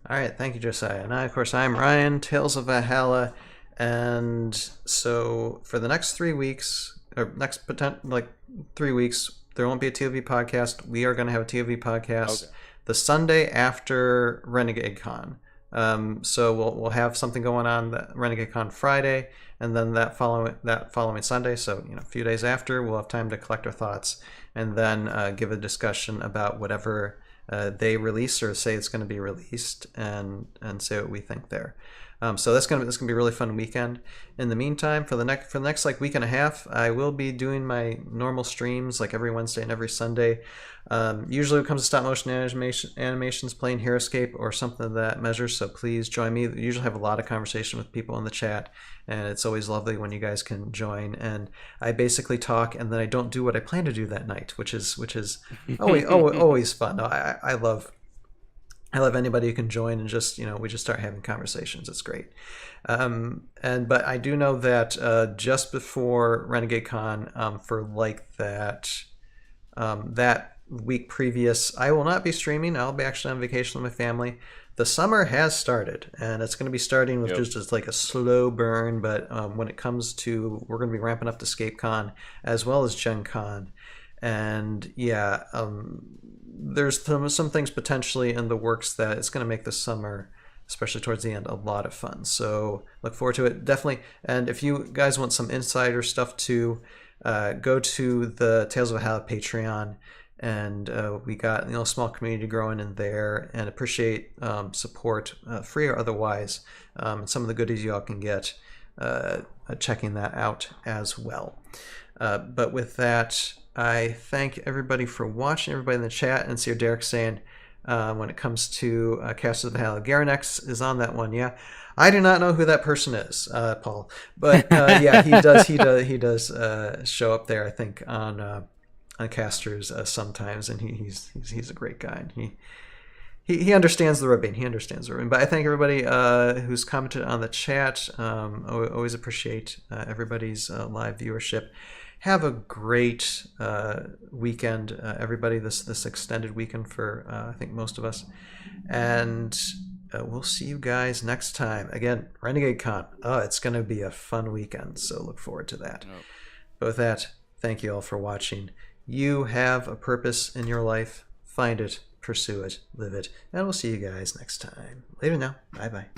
All right, thank you, Josiah. Now, of course, I'm Ryan, Tales of Valhalla, and so for the next 3 weeks, or next 3 weeks, there won't be a ToV podcast. We are going to have a ToV podcast the Sunday after Renegade Con. So we'll have something going on that Renegade Con Friday, and then that following Sunday. So a few days after, we'll have time to collect our thoughts, and then give a discussion about whatever they release or say it's going to be released, and say what we think there. So that's gonna be a really fun weekend. In the meantime, for the next like week and a half, I will be doing my normal streams like every Wednesday and every Sunday. Usually, when it comes to stop motion animations, playing Heroscape or something of that measure. So please join me. We usually have a lot of conversation with people in the chat, and it's always lovely when you guys can join. And I basically talk, and then I don't do what I plan to do that night, which is always fun. No, I love anybody who can join, and just we just start having conversations. It's great. But I do know that just before Renegade Con, for like that week previous, I will not be streaming. I'll be actually on vacation with my family. The summer has started, and it's going to be starting with just like a slow burn. But when it comes to, we're going to be ramping up to ScapeCon as well as Gen Con. And yeah, there's some things potentially in the works that it's going to make this summer, especially towards the end, a lot of fun. So look forward to it, definitely. And if you guys want some insider stuff too, go to the Tales of Valhalla Patreon, and we got a small community growing in there, and appreciate support, free or otherwise, and some of the goodies you all can get, checking that out as well. But with that, I thank everybody for watching, everybody in the chat, and see Derek saying, when it comes to Cast of the Valhalla, Garanex is on that one. Yeah, I do not know who that person is, Paul, but yeah, he does show up there, I think, on casters sometimes, and he's a great guy, and he understands the ribbing. He understands the ribbing. But I thank everybody who's commented on the chat. Always appreciate everybody's live viewership. Have a great weekend, everybody. This extended weekend for I think most of us, and we'll see you guys next time. Again, Renegade Con. Oh, it's going to be a fun weekend, so look forward to that. Nope. But with that, thank you all for watching. You have a purpose in your life. Find it, pursue it, live it, and we'll see you guys next time. Later now. Bye-bye.